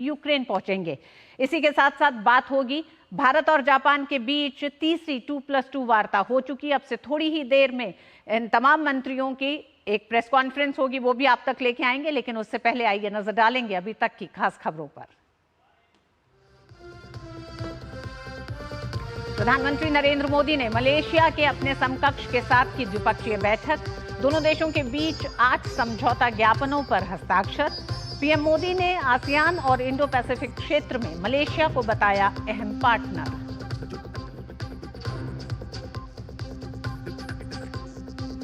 Ukraine पहुंचेंगे। इसी के साथ साथ बात होगी भारत और जापान के बीच तीसरी 2+2 वार्ता हो चुकी। अब से थोड़ी ही देर में इन तमाम मंत्रियों की एक प्रेस कॉन्फ्रेंस होगी, वो भी आप तक लेके आएंगे। लेकिन उससे पहले आइए नजर डालेंगे अभी तक की खास खबरों पर। प्रधानमंत्री नरेंद्र मोदी ने मलेशिया के अपने समकक्ष के साथ की द्विपक्षीय बैठक। दोनों देशों के बीच 8 समझौता ज्ञापनों पर हस्ताक्षर। पीएम मोदी ने आसियान और इंडो पैसिफिक क्षेत्र में मलेशिया को बताया अहम पार्टनर।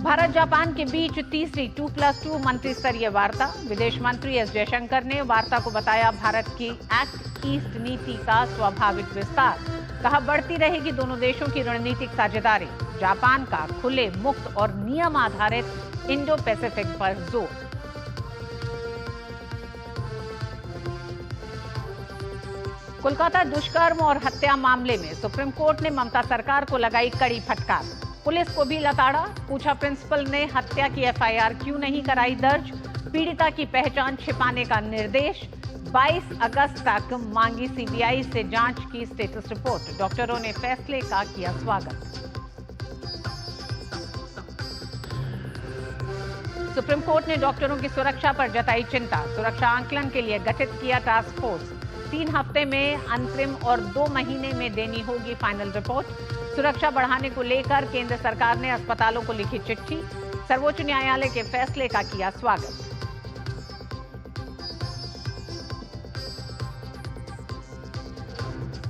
भारत जापान के बीच तीसरी 2+2 मंत्री स्तरीय वार्ता। विदेश मंत्री एस जयशंकर ने वार्ता को बताया भारत की एक्ट ईस्ट नीति का स्वाभाविक विस्तार। कहा बढ़ती रहेगी दोनों देशों की रणनीतिक साझेदारी। जापान का खुले, मुक्त और नियम आधारित इंडो पैसिफिक पर जोर। कोलकाता दुष्कर्म और हत्या मामले में सुप्रीम कोर्ट ने ममता सरकार को लगाई कड़ी फटकार। पुलिस को भी लताड़ा, पूछा प्रिंसिपल ने हत्या की एफआईआर क्यों नहीं कराई दर्ज। पीड़िता की पहचान छिपाने का निर्देश। 22 अगस्त तक मांगी सीबीआई से जांच की स्टेटस रिपोर्ट। डॉक्टरों ने फैसले का किया स्वागत। सुप्रीम कोर्ट ने डॉक्टरों की सुरक्षा पर जताई चिंता। सुरक्षा आंकलन के लिए गठित किया टास्क फोर्स। 3 हफ्ते में अंतरिम और 2 महीने में देनी होगी फाइनल रिपोर्ट। सुरक्षा बढ़ाने को लेकर केंद्र सरकार ने अस्पतालों को लिखी चिट्ठी। सर्वोच्च न्यायालय के फैसले का किया स्वागत।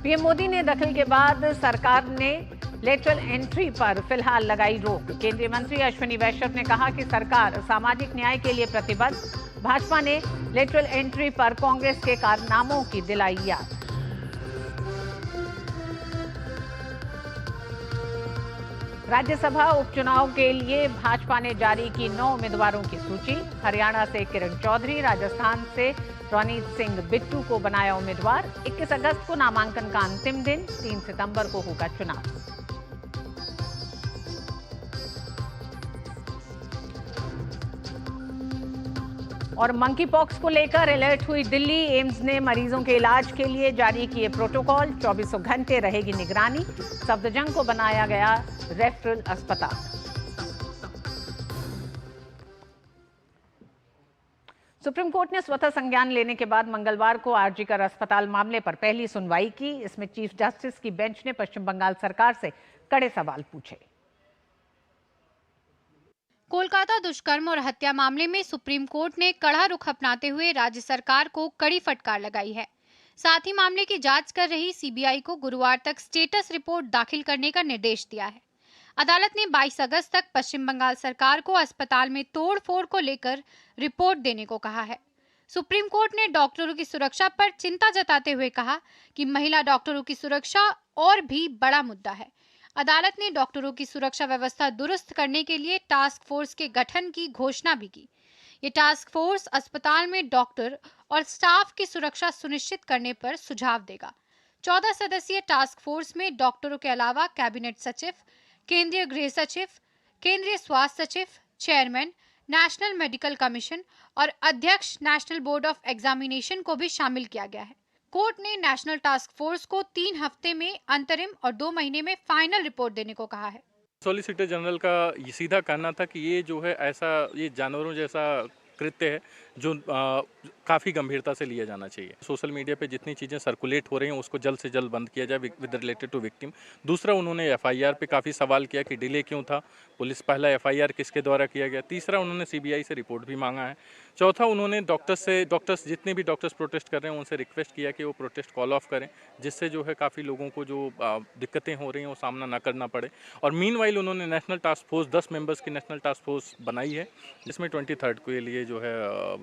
पीएम मोदी ने दखल के बाद सरकार ने लेटरल एंट्री पर फिलहाल लगाई रोक। केंद्रीय मंत्री अश्विनी वैष्णव ने कहा कि सरकार सामाजिक न्याय के लिए प्रतिबद्ध। भाजपा ने लेटरल एंट्री पर कांग्रेस के कारनामों की दिलाई याद। राज्यसभा उपचुनाव के लिए भाजपा ने जारी की 9 उम्मीदवारों की सूची। हरियाणा से किरण चौधरी, राजस्थान से रवनीत सिंह बिट्टू को बनाया उम्मीदवार। 21 अगस्त को नामांकन का अंतिम दिन। 3 सितंबर को होगा चुनाव। और मंकी पॉक्स को लेकर अलर्ट हुई दिल्ली। एम्स ने मरीजों के इलाज के लिए जारी किए प्रोटोकॉल। 24 घंटे रहेगी निगरानी। सफदरजंग को बनाया गया रेफरल अस्पताल। सुप्रीम कोर्ट ने स्वतः संज्ञान लेने के बाद मंगलवार को आरजीकर अस्पताल मामले पर पहली सुनवाई की। इसमें चीफ जस्टिस की बेंच ने पश्चिम बंगाल सरकार से कड़े सवाल पूछे। कोलकाता दुष्कर्म और हत्या मामले में सुप्रीम कोर्ट ने कड़ा रुख अपनाते हुए राज्य सरकार को कड़ी फटकार लगाई है। साथ ही मामले की जांच कर रही सीबीआई को गुरुवार तक स्टेटस रिपोर्ट दाखिल करने का निर्देश दिया है। अदालत ने 22 अगस्त तक पश्चिम बंगाल सरकार को अस्पताल में तोड़फोड़ को लेकर रिपोर्ट देने को कहा है। सुप्रीम कोर्ट ने डॉक्टरों की सुरक्षा पर चिंता जताते हुए कहा कि महिला डॉक्टरों की सुरक्षा और भी बड़ा मुद्दा है। अदालत ने डॉक्टरों की सुरक्षा व्यवस्था दुरुस्त करने के लिए टास्क फोर्स के गठन की घोषणा भी की। ये टास्क फोर्स अस्पताल में डॉक्टर और स्टाफ की सुरक्षा सुनिश्चित करने पर सुझाव देगा। 14 सदस्यीय टास्क फोर्स में डॉक्टरों के अलावा कैबिनेट सचिव, केंद्रीय गृह सचिव, केंद्रीय स्वास्थ्य सचिव, चेयरमैन नेशनल मेडिकल कमीशन और अध्यक्ष नेशनल बोर्ड ऑफ एग्जामिनेशन को भी शामिल किया गया है। कोर्ट ने नेशनल टास्क फोर्स को 3 हफ्ते में अंतरिम और 2 महीने में फाइनल रिपोर्ट देने को कहा है। सॉलिसिटर जनरल का ये सीधा कहना था कि ये जो है ऐसा ये जानवरों जैसा कृत्य है जो काफ़ी गंभीरता से लिया जाना चाहिए। सोशल मीडिया पे जितनी चीज़ें सर्कुलेट हो रही हैं उसको जल्द से जल्द बंद किया जाए विद रिलेटेड टू विक्टिम। दूसरा, उन्होंने एफआईआर पे काफ़ी सवाल किया कि डिले क्यों था, पुलिस पहला एफआईआर किसके द्वारा किया गया। तीसरा, उन्होंने सीबीआई से रिपोर्ट भी मांगा है। चौथा, उन्होंने डॉक्टर्स जितने भी डॉक्टर्स प्रोटेस्ट कर रहे हैं उनसे रिक्वेस्ट किया कि वो प्रोटेस्ट कॉल ऑफ करें, जिससे जो है काफ़ी लोगों को जो दिक्कतें हो रही हैं वो सामना ना करना पड़े। और मीनवाइल उन्होंने नेशनल टास्क फोर्स 10 मेंबर्स की नेशनल टास्क फोर्स बनाई है, जिसमें 23 के लिए जो है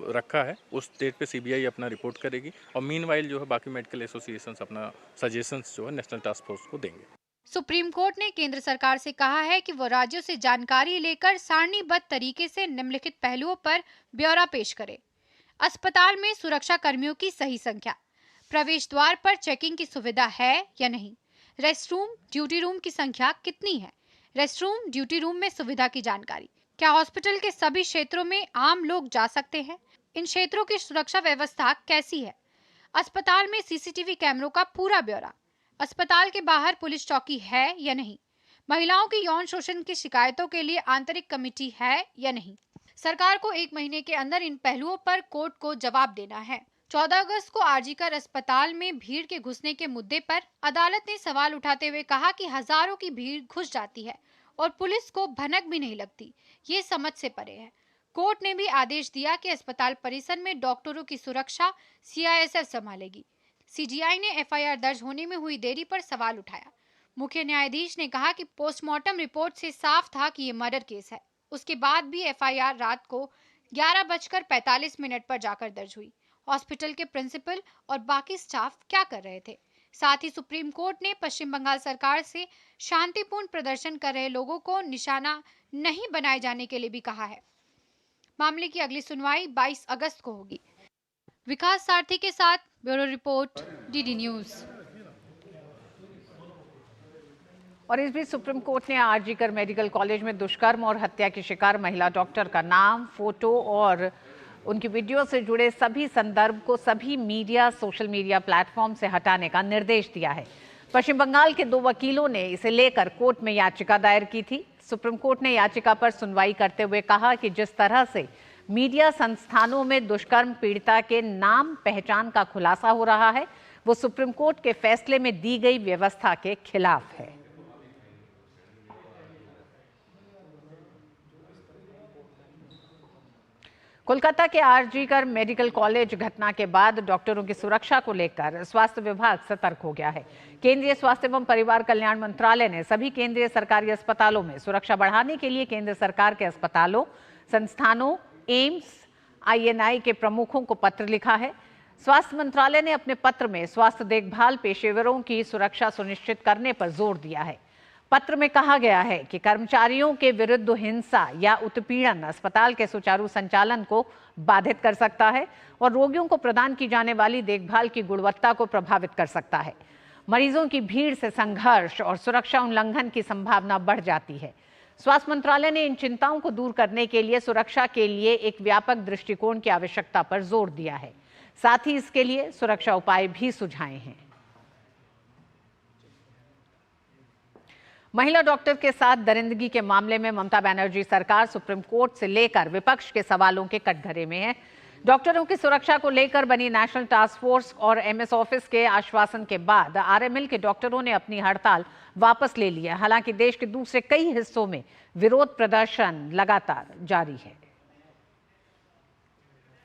रखा है। उस डेट पे सीबीआई अपना रिपोर्ट करेगी और मीनवाइल जो है बाकी मेडिकल एसोसिएशंस अपना सजेशंस जो है नेशनल टास्क फोर्स को देंगे। सुप्रीम कोर्ट ने केंद्र सरकार से कहा है कि वो राज्यों से जानकारी लेकर सारणीबद्ध तरीके से निम्नलिखित पहलुओं पर ब्यौरा पेश करे। अस्पताल में सुरक्षा कर्मियों की सही संख्या, प्रवेश द्वार पर चेकिंग की सुविधा है या नहीं, रेस्ट रूम, ड्यूटी रूम की संख्या कितनी है, रेस्ट रूम, ड्यूटी रूम में सुविधा की जानकारी, क्या हॉस्पिटल के सभी क्षेत्रों में आम लोग जा सकते हैं, इन क्षेत्रों की सुरक्षा व्यवस्था कैसी है। अस्पताल में सीसीटीवी कैमरों का पूरा ब्यौरा, अस्पताल के बाहर पुलिस चौकी है या नहीं, महिलाओं की यौन शोषण की शिकायतों के लिए आंतरिक कमेटी है या नहीं। सरकार को 1 महीने के अंदर इन पहलुओं पर कोर्ट को जवाब देना है। 14 अगस्त को आरजीकर अस्पताल में भीड़ के घुसने के मुद्दे पर अदालत ने सवाल उठाते हुए कहा कि हजारों की भीड़ घुस जाती है और पुलिस को भनक भी नहीं लगती, ये समझ से परे है। कोर्ट ने भी आदेश दिया कि अस्पताल परिसर में डॉक्टरों की सुरक्षा सीआईएसएफ संभालेगी। सीजीआई ने एफआईआर दर्ज होने में हुई देरी पर सवाल उठाया। मुख्य न्यायाधीश ने कहा कि पोस्टमार्टम रिपोर्ट से साफ था कि ये मर्डर केस है। उसके बाद भी एफआईआर रात को 11:45 पर जाकर दर्ज हुई। हॉस्पिटल के प्रिंसिपल और बाकी स्टाफ क्या कर रहे थे? साथ ही सुप्रीम कोर्ट ने पश्चिम बंगाल सरकार से शांतिपूर्ण प्रदर्शन कर रहे लोगों को निशाना नहीं बनाए जाने के लिए भी कहा है। मामले की अगली सुनवाई 22 अगस्त को होगी। विकास सारथी के साथ ब्यूरो रिपोर्ट, डीडी न्यूज। और इस बीच सुप्रीम कोर्ट ने आरजीकर मेडिकल कॉलेज में दुष्कर्म और हत्या की शिकार महिला डॉक्टर का नाम, फोटो और उनकी वीडियो से जुड़े सभी संदर्भ को सभी मीडिया, सोशल मीडिया प्लेटफॉर्म से हटाने का निर्देश दिया है। पश्चिम बंगाल के 2 वकीलों ने इसे लेकर कोर्ट में याचिका दायर की थी। सुप्रीम कोर्ट ने याचिका पर सुनवाई करते हुए कहा कि जिस तरह से मीडिया संस्थानों में दुष्कर्म पीड़िता के नाम पहचान का खुलासा हो रहा है, वो सुप्रीम कोर्ट के फैसले में दी गई व्यवस्था के खिलाफ है। कोलकाता के आरजीकर मेडिकल कॉलेज घटना के बाद डॉक्टरों की सुरक्षा को लेकर स्वास्थ्य विभाग सतर्क हो गया है। केंद्रीय स्वास्थ्य एवं परिवार कल्याण मंत्रालय ने सभी केंद्रीय सरकारी अस्पतालों में सुरक्षा बढ़ाने के लिए केंद्र सरकार के अस्पतालों, संस्थानों, एम्स, आईएनआई के प्रमुखों को पत्र लिखा है। स्वास्थ्य मंत्रालय ने अपने पत्र में स्वास्थ्य देखभाल पेशेवरों की सुरक्षा सुनिश्चित करने पर जोर दिया है। पत्र में कहा गया है कि कर्मचारियों के विरुद्ध हिंसा या उत्पीड़न अस्पताल के सुचारू संचालन को बाधित कर सकता है और रोगियों को प्रदान की जाने वाली देखभाल की गुणवत्ता को प्रभावित कर सकता है। मरीजों की भीड़ से संघर्ष और सुरक्षा उल्लंघन की संभावना बढ़ जाती है। स्वास्थ्य मंत्रालय ने इन चिंताओं को दूर करने के लिए सुरक्षा के लिए एक व्यापक दृष्टिकोण की आवश्यकता पर जोर दिया है। साथ ही इसके लिए सुरक्षा उपाय भी सुझाए हैं। महिला डॉक्टर के साथ दरिंदगी के मामले में ममता बनर्जी सरकार सुप्रीम कोर्ट से लेकर विपक्ष के सवालों के कटघरे में है। डॉक्टरों की सुरक्षा को लेकर बनी नेशनल टास्क फोर्स और एमएस ऑफिस के आश्वासन के बाद आरएमएल के डॉक्टरों ने अपनी हड़ताल वापस ले लिया। हालांकि देश के दूसरे कई हिस्सों में विरोध प्रदर्शन लगातार जारी है।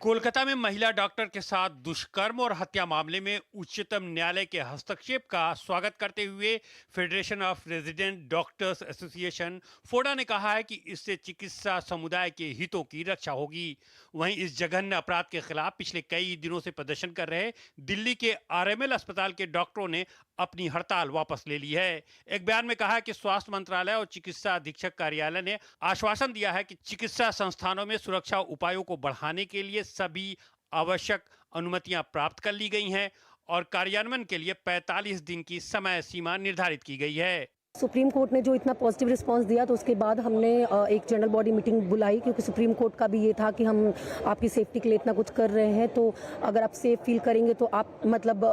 कोलकाता में महिला डॉक्टर के साथ दुष्कर्म और हत्या मामले में उच्चतम न्यायालय के हस्तक्षेप का स्वागत करते हुए federation of resident doctors association फोडा ने कहा है कि इससे चिकित्सा समुदाय के हितों की रक्षा होगी। वहीं इस जघन्य अपराध के खिलाफ पिछले कई दिनों से प्रदर्शन कर रहे दिल्ली के आरएमएल अस्पताल के डॉक्टरों ने अपनी हड़ताल वापस ले ली है। एक बयान में कहा है कि स्वास्थ्य मंत्रालय और चिकित्सा अधीक्षक कार्यालय ने आश्वासन दिया है कि चिकित्सा संस्थानों में सुरक्षा उपायों को बढ़ाने के लिए सभी आवश्यक अनुमतियां प्राप्त कर ली गई हैं और कार्यान्वयन के लिए 45 दिन की समय सीमा निर्धारित की गई है। सुप्रीम कोर्ट ने जो इतना पॉजिटिव रिस्पांस दिया तो उसके बाद हमने एक जनरल बॉडी मीटिंग बुलाई, क्योंकि सुप्रीम कोर्ट का भी ये था कि हम आपकी सेफ्टी के लिए इतना कुछ कर रहे हैं, तो अगर आप सेफ फील करेंगे तो आप मतलब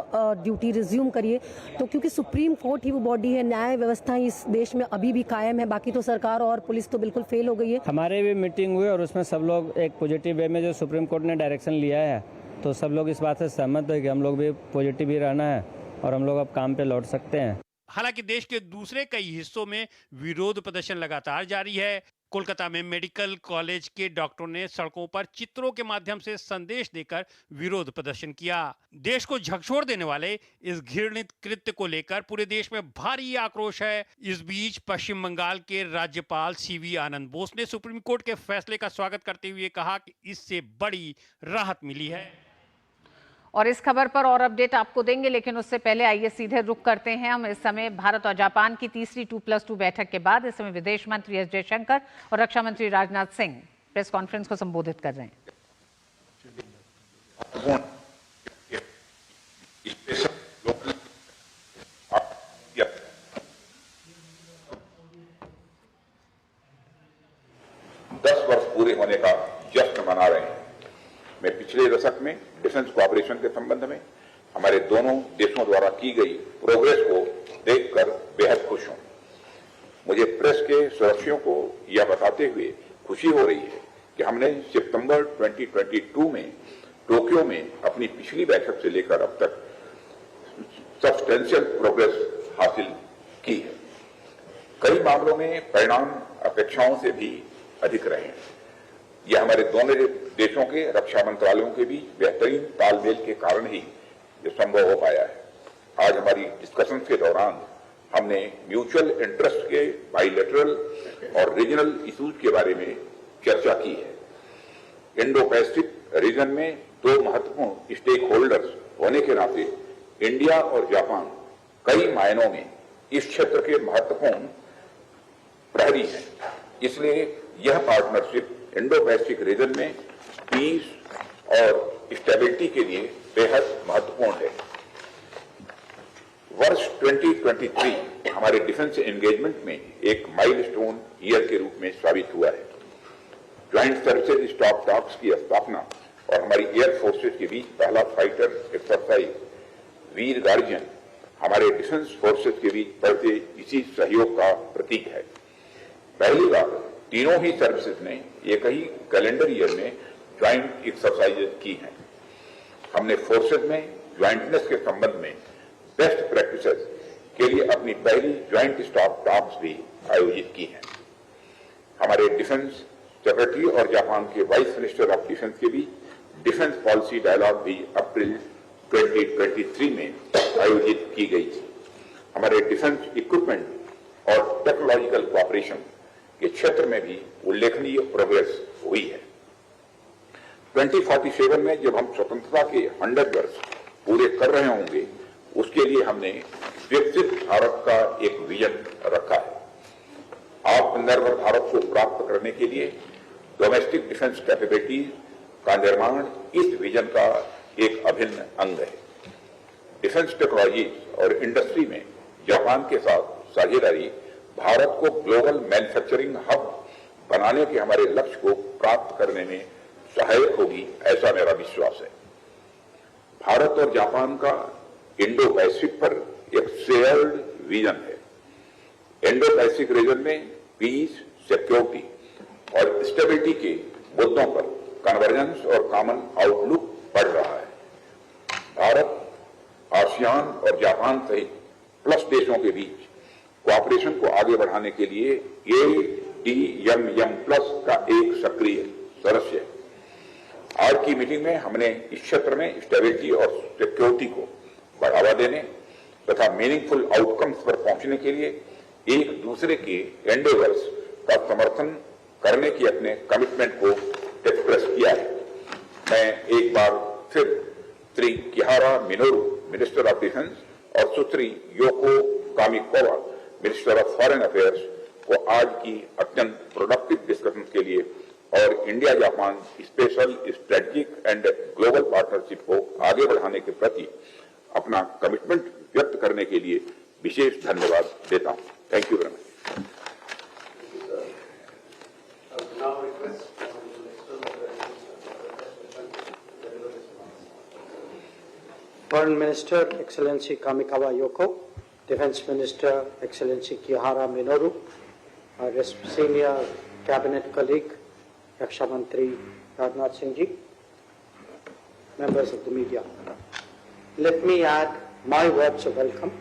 ड्यूटी रिज्यूम करिए। तो क्योंकि सुप्रीम कोर्ट ही वो बॉडी है, न्याय व्यवस्था इस देश में अभी भी कायम है, बाकी तो सरकार और पुलिस तो बिल्कुल फेल हो गई है। हमारे भी मीटिंग हुई और उसमें सब लोग एक पॉजिटिव वे में जो सुप्रीम कोर्ट ने डायरेक्शन लिया है, तो सब लोग इस बात से सहमत है कि हम लोग भी पॉजिटिव ही रहना है और हम लोग अब काम पे लौट सकते हैं। हालांकि देश के दूसरे कई हिस्सों में विरोध प्रदर्शन लगातार जारी है। कोलकाता में मेडिकल कॉलेज के डॉक्टरों ने सड़कों पर चित्रों के माध्यम से संदेश देकर विरोध प्रदर्शन किया। देश को झकझोर देने वाले इस घृणित कृत्य को लेकर पूरे देश में भारी आक्रोश है। इस बीच पश्चिम बंगाल के राज्यपाल सीवी आनंद बोस ने सुप्रीम कोर्ट के फैसले का स्वागत करते हुए कहा कि इससे बड़ी राहत मिली है। और इस खबर पर और अपडेट आपको देंगे, लेकिन उससे पहले आइए सीधे रुख करते हैं हम इस समय भारत और जापान की तीसरी 2+2 बैठक के बाद। इस समय विदेश मंत्री एस जयशंकर और रक्षा मंत्री राजनाथ सिंह प्रेस कॉन्फ्रेंस को संबोधित कर रहे हैं। वर्ष पूरे होने का जश्न मना रहे हैं। मैं पिछले दशक में डिफेंस कोऑपरेशन के संबंध में हमारे दोनों देशों द्वारा की गई प्रोग्रेस को देखकर बेहद खुश हूं। मुझे प्रेस के सदस्यों को यह बताते हुए खुशी हो रही है कि हमने सितंबर 2022 में टोक्यो में अपनी पिछली बैठक से लेकर अब तक सब्सटेंशियल प्रोग्रेस हासिल की है। कई मामलों में परिणाम अपेक्षाओं से भी अधिक रहे हैं। यह हमारे दोनों देशों के रक्षा मंत्रालयों के बीच बेहतरीन तालमेल के कारण ही यह संभव हो पाया है। आज हमारी डिस्कशन के दौरान हमने म्यूचुअल इंटरेस्ट के बाइलेटरल और रीजनल इश्यूज के बारे में चर्चा की है। इंडो पैसिफिक रीजन में दो महत्वपूर्ण स्टेक होल्डर्स होने के नाते इंडिया और जापान कई मायनों में इस क्षेत्र के महत्वपूर्ण प्रहरी हैं। इसलिए यह पार्टनरशिप इंडो पैसिफिक रीजन में पीस और स्टेबिलिटी के लिए बेहद महत्वपूर्ण है। वर्ष 2023 हमारे डिफेंस एंगेजमेंट में एक माइलस्टोन ईयर के रूप में साबित हुआ है। ज्वाइंट सर्विसेज स्टाफ टॉक्स की स्थापना और हमारी एयर फोर्सेज के बीच पहला फाइटर एक्सरसाइज वीर गार्जियन हमारे डिफेंस फोर्सेज के बीच बढ़ते इसी सहयोग का प्रतीक है। पहली बार तीनों ही सर्विसेज ने एक ही कैलेंडर ईयर में ज्वाइंट एक्सरसाइजेज की हैं। हमने फोर्सेज में ज्वाइंटनेस के संबंध में बेस्ट प्रैक्टिसेस के लिए अपनी पहली ज्वाइंट स्टाफ टॉक्स भी आयोजित की हैं। हमारे डिफेंस सेक्रेटरी और जापान के वाइस मिनिस्टर ऑफ डिफेंस के बीच डिफेंस पॉलिसी डायलॉग भी अप्रैल 2023 में आयोजित की गई थी। हमारे डिफेंस इक्विपमेंट और टेक्नोलॉजिकल कोऑपरेशन के क्षेत्र में भी उल्लेखनीय प्रोग्रेस हुई है। 2047 में जब हम स्वतंत्रता के 100 वर्ष पूरे कर रहे होंगे, उसके लिए हमने विकसित भारत का एक विजन रखा है। आत्मनिर्भर भारत को प्राप्त करने के लिए डोमेस्टिक डिफेंस कैपेबिलिटीज का निर्माण इस विजन का एक अभिन्न अंग है। डिफेंस टेक्नोलॉजी और इंडस्ट्री में जापान के साथ साझेदारी भारत को ग्लोबल मैन्युफैक्चरिंग हब बनाने के हमारे लक्ष्य को प्राप्त करने में सहायक होगी, ऐसा मेरा विश्वास है। भारत और जापान का इंडो पैसिफिक पर एक शेयर्ड विजन है। इंडो पैसिफिक रीजन में पीस, सिक्योरिटी और स्टेबिलिटी के मुद्दों पर कन्वर्जेंस और कॉमन आउटलुक बढ़ रहा है। भारत, आसियान और जापान सहित प्लस देशों के बीच कोऑपरेशन को आगे बढ़ाने के लिए ADMM+ का एक सक्रिय सदस्य है। आज की मीटिंग में हमने इस क्षेत्र में स्टेबिलिटी और सिक्योरिटी को बढ़ावा देने तथा मीनिंगफुल आउटकम्स पर पहुंचने के लिए एक दूसरे के एंडेवर्स का समर्थन करने की अपने कमिटमेंट को एक्सप्रेस किया है। मैं एक बार फिर Shri Kihara Minoru, minister of defence, और Sushri Yoko Kamikawa, minister of foreign affairs, को आज की अत्यंत प्रोडक्टिव डिस्कशन के लिए और India Japan special strategic and global partnership को आगे बढ़ाने के प्रति अपना कमिटमेंट व्यक्त करने के लिए विशेष धन्यवाद देता हूं। Thank you very much. Foreign Minister, Excellency Kamikawa Yoko, Defense Minister, Excellency Kihara Minoru, our senior cabinet colleague, Raksha Mantri Rajnath Singh ji, members of the media. Let me add my words of welcome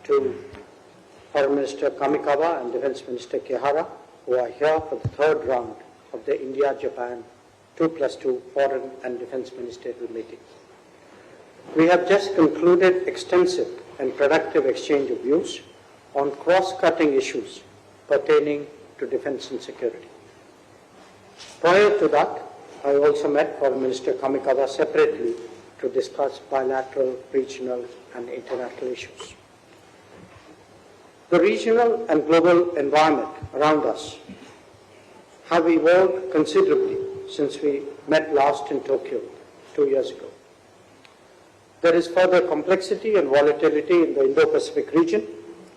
to Foreign Minister Kamikawa and Defense Minister Kihara, who are here for the third round of the India-Japan 2+2 Foreign and Defense Ministerial meeting. We have just concluded extensive and productive exchange of views on cross-cutting issues pertaining to defense and security. Prior to that, I also met Foreign Minister Kamikawa separately to discuss bilateral, regional and international issues. The regional and global environment around us have evolved considerably since we met last in Tokyo 2 years ago. There is further complexity and volatility in the Indo-Pacific region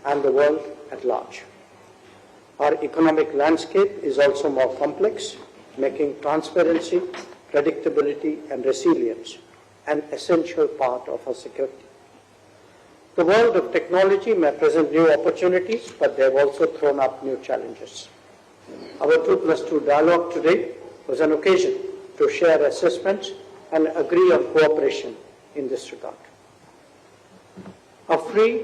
and the world at large. Our economic landscape is also more complex, making transparency, predictability, and resilience an essential part of our security. The world of technology may present new opportunities, but they have also thrown up new challenges. Our 2+2 dialogue today was an occasion to share assessments and agree on cooperation in this regard. A free,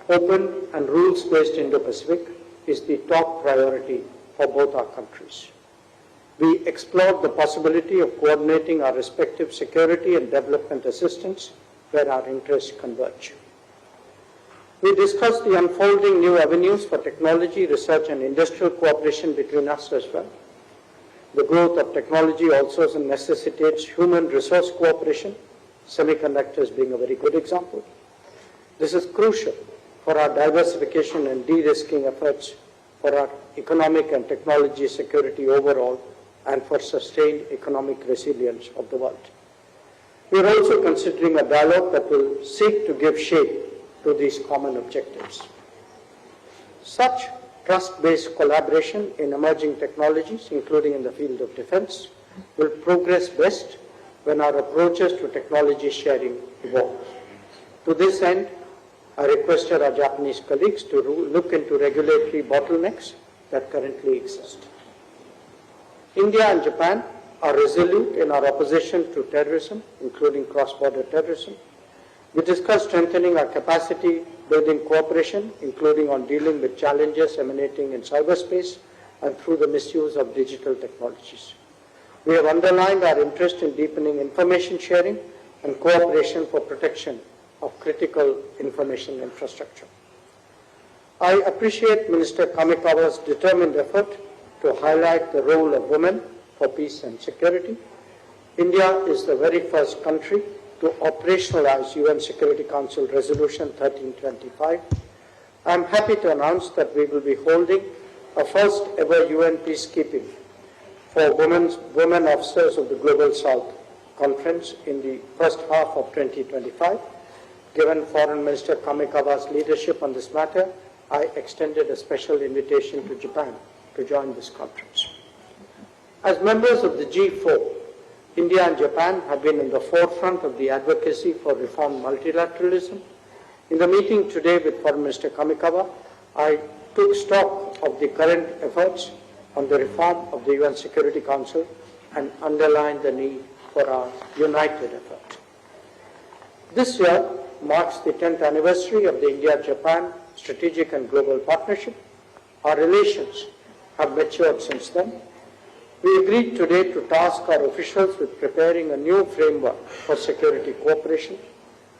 open and rules-based Indo-Pacific is the top priority for both our countries. We explored the possibility of coordinating our respective security and development assistance where our interests converge. We discussed the unfolding new avenues for technology, research and industrial cooperation between us as well. The growth of technology also necessitates human resource cooperation, semiconductors being a very good example. This is crucial for our diversification and de-risking efforts, for our economic and technology security overall, and for sustained economic resilience of the world. We are also considering a dialogue that will seek to give shape to these common objectives. Such trust-based collaboration in emerging technologies, including in the field of defense, will progress best when our approaches to technology sharing evolve. To this end, I requested our Japanese colleagues to look into regulatory bottlenecks that currently exist. India and Japan are resolute in our opposition to terrorism, including cross-border terrorism. We discussed strengthening our capacity building cooperation, including on dealing with challenges emanating in cyberspace and through the misuse of digital technologies. We have underlined our interest in deepening information sharing and cooperation for protection of critical information infrastructure. I appreciate Minister Kamikawa's determined effort to highlight the role of women for peace and security. India is the very first country to operationalize UN Security Council Resolution 1325. I am happy to announce that we will be holding a first ever UN Peacekeeping for Women Officers of the Global South Conference in the first half of 2025. Given Foreign Minister Kamikawa's leadership on this matter, I extended a special invitation to Japan to join this conference. As members of the G4, India and Japan have been in the forefront of the advocacy for reform multilateralism. In the meeting today with Foreign Minister Kamikawa, I took stock of the current efforts on the reform of the UN Security Council and underlined the need for our united effort. This year marks the 10th anniversary of the India-Japan Strategic and Global Partnership. Our relations have matured since then. We agreed today to task our officials with preparing a new framework for security cooperation.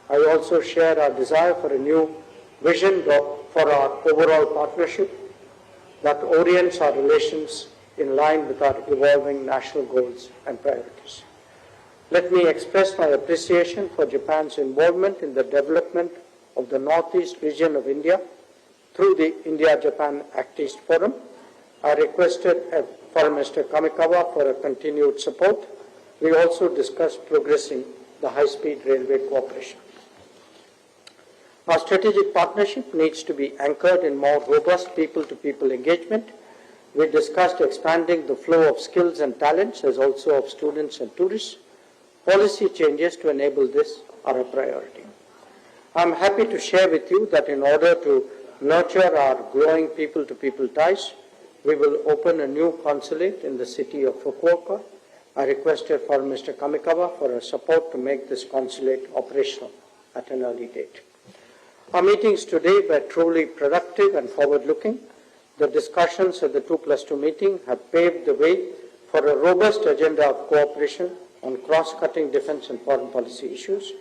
I also share our desire for a new vision for our overall partnership that orients our relations in line with our evolving national goals and priorities. Let me express my appreciation for Japan's involvement in the development of the Northeast region of India through the India-Japan Act East Forum. I requested Foreign Minister Kamikawa for a continued support. We also discussed progressing the high-speed railway cooperation. Our strategic partnership needs to be anchored in more robust people-to-people engagement. We discussed expanding the flow of skills and talents as also of students and tourists. Policy changes to enable this are a priority. I am happy to share with you that in order to nurture our growing people-to-people ties, we will open a new consulate in the city of Fukuoka. I requested Foreign Minister Kamikawa for her support to make this consulate operational at an early date. Our meetings today were truly productive and forward-looking. The discussions at the 2+2 meeting have paved the way for a robust agenda of cooperation on cross-cutting defense and foreign policy issues.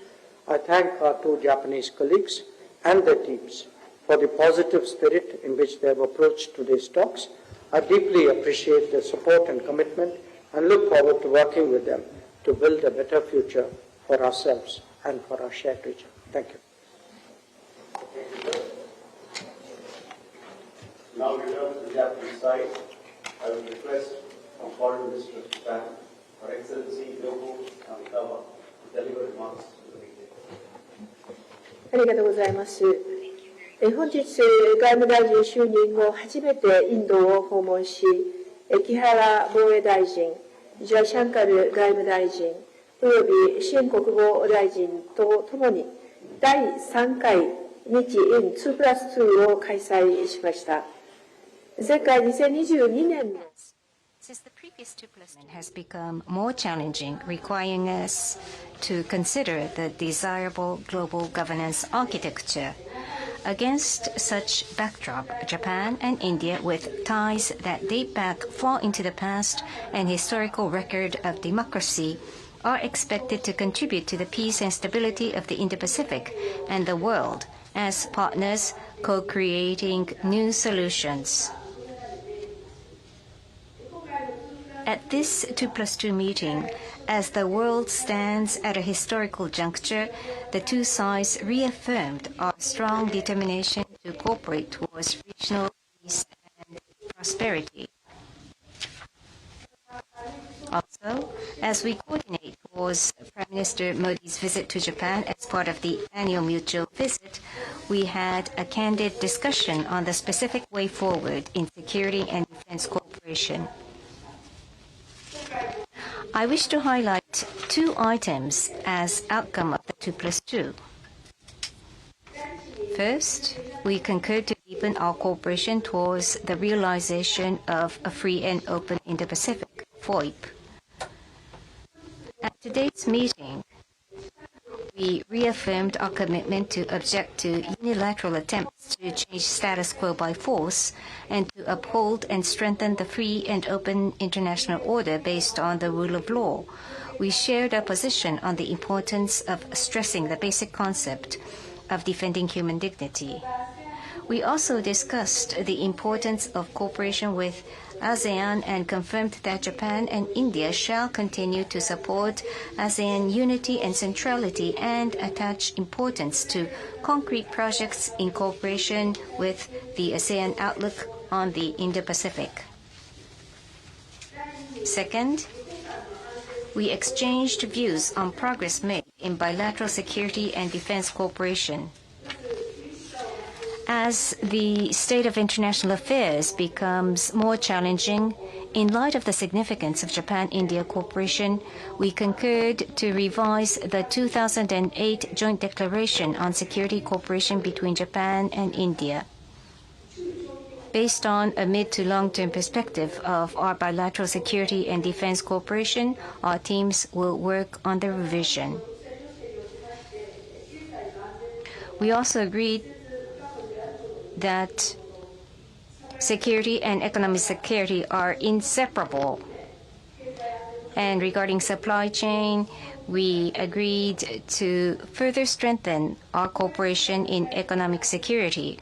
I thank our two Japanese colleagues and their teams for the positive spirit in which they have approached today's talks. I deeply appreciate their support and commitment and look forward to working with them to build a better future for ourselves and for our shared region. Thank you. Now we turn to the Japanese side. I will request our Foreign Minister of Japan, Her Excellency Yoko Kamikawa, to deliver remarks to the meeting. ありがとうございます。本日、外務大臣就任後、初めてインドを訪問し、木原防衛大臣、ジョイシャンカル外務大臣、および支援国防大臣とともに第3回日印2+2を開催しました。前回2022年の Since the previous 2+2 has become more challenging, requiring us to consider the desirable global governance architecture. Against such backdrop, Japan and India, with ties that date back far into the past and historical record of democracy, are expected to contribute to the peace and stability of the Indo-Pacific and the world as partners co-creating new solutions. At this 2+2 meeting, as the world stands at a historical juncture, the two sides reaffirmed our strong determination to cooperate towards regional peace and prosperity. Also, as we coordinate towards Prime Minister Modi's visit to Japan as part of the annual mutual visit, we had a candid discussion on the specific way forward in security and defense cooperation. I wish to highlight two items as outcome of the 2+2. First, we concurred to deepen our cooperation towards the realization of a free and open Indo-Pacific, FOIP. At today's meeting, we reaffirmed our commitment to object to unilateral attempts to change status quo by force and to uphold and strengthen the free and open international order based on the rule of law. We shared our position on the importance of stressing the basic concept of defending human dignity. We also discussed the importance of cooperation with ASEAN and confirmed that Japan and India shall continue to support ASEAN unity and centrality and attach importance to concrete projects in cooperation with the ASEAN outlook on the Indo-Pacific. Second, we exchanged views on progress made in bilateral security and defense cooperation. As the state of international affairs becomes more challenging, in light of the significance of Japan-India cooperation, we concurred to revise the 2008 Joint Declaration on Security Cooperation between Japan and India. Based on a mid to long-term perspective of our bilateral security and defense cooperation, our teams will work on the revision. We also agreed that security and economic security are inseparable. And regarding supply chain, we agreed to further strengthen our cooperation in economic security.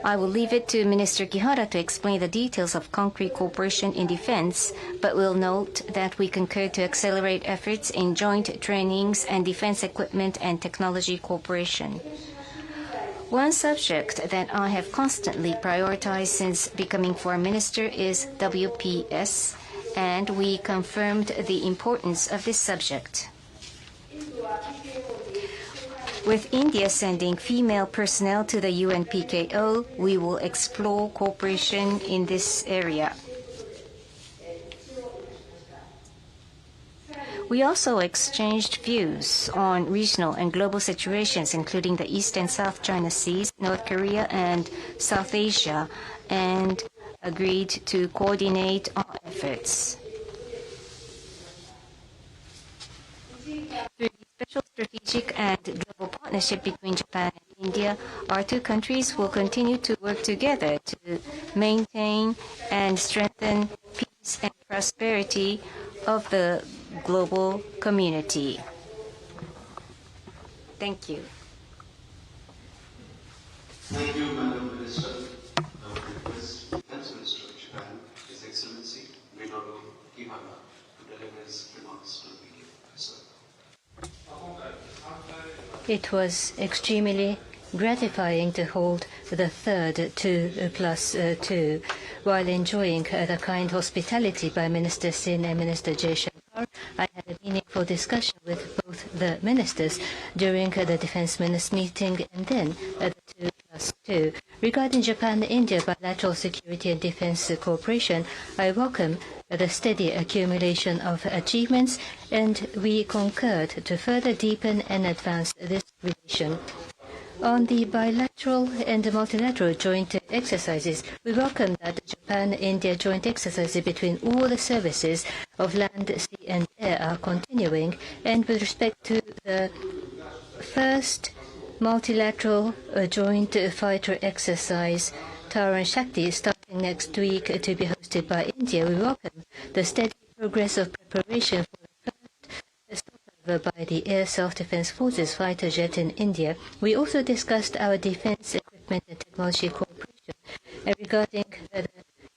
I will leave it to Minister Kihara to explain the details of concrete cooperation in defense, but will note that we concurred to accelerate efforts in joint trainings and defense equipment and technology cooperation. One subject that I have constantly prioritized since becoming Foreign Minister is WPS, and we confirmed the importance of this subject. With India sending female personnel to the UNPKO, we will explore cooperation in this area. We also exchanged views on regional and global situations, including the East and South China Seas, North Korea, and South Asia, and agreed to coordinate our efforts. Through the special strategic and global partnership between Japan and India, our two countries will continue to work together to maintain and strengthen peace and prosperity of the global community. Thank you. Thank you, Madam Minister. Now request Defense Minister of Japan, His Excellency Minoru Kihara, to deliver his remarks to the meeting. Sir. It was extremely gratifying to hold the third 2+2 while enjoying the kind hospitality by Minister Sin and Minister Jaishankar. I had a meaningful discussion with both the ministers during the Defense Ministers meeting and then the 2+2. Regarding Japan-India bilateral security and defense cooperation, I welcome the steady accumulation of achievements, and we concurred to further deepen and advance this relation. On the bilateral and multilateral joint exercises, we welcome that Japan-India joint exercises between all the services of land, sea and air are continuing, and with respect to the first multilateral joint fighter exercise, Taran Shakti, starting next week to be hosted by India, we welcome the steady progress of preparation for the first stopover by the Air Self-Defense Forces fighter jet in India. We also discussed our defense equipment and technology cooperation regarding the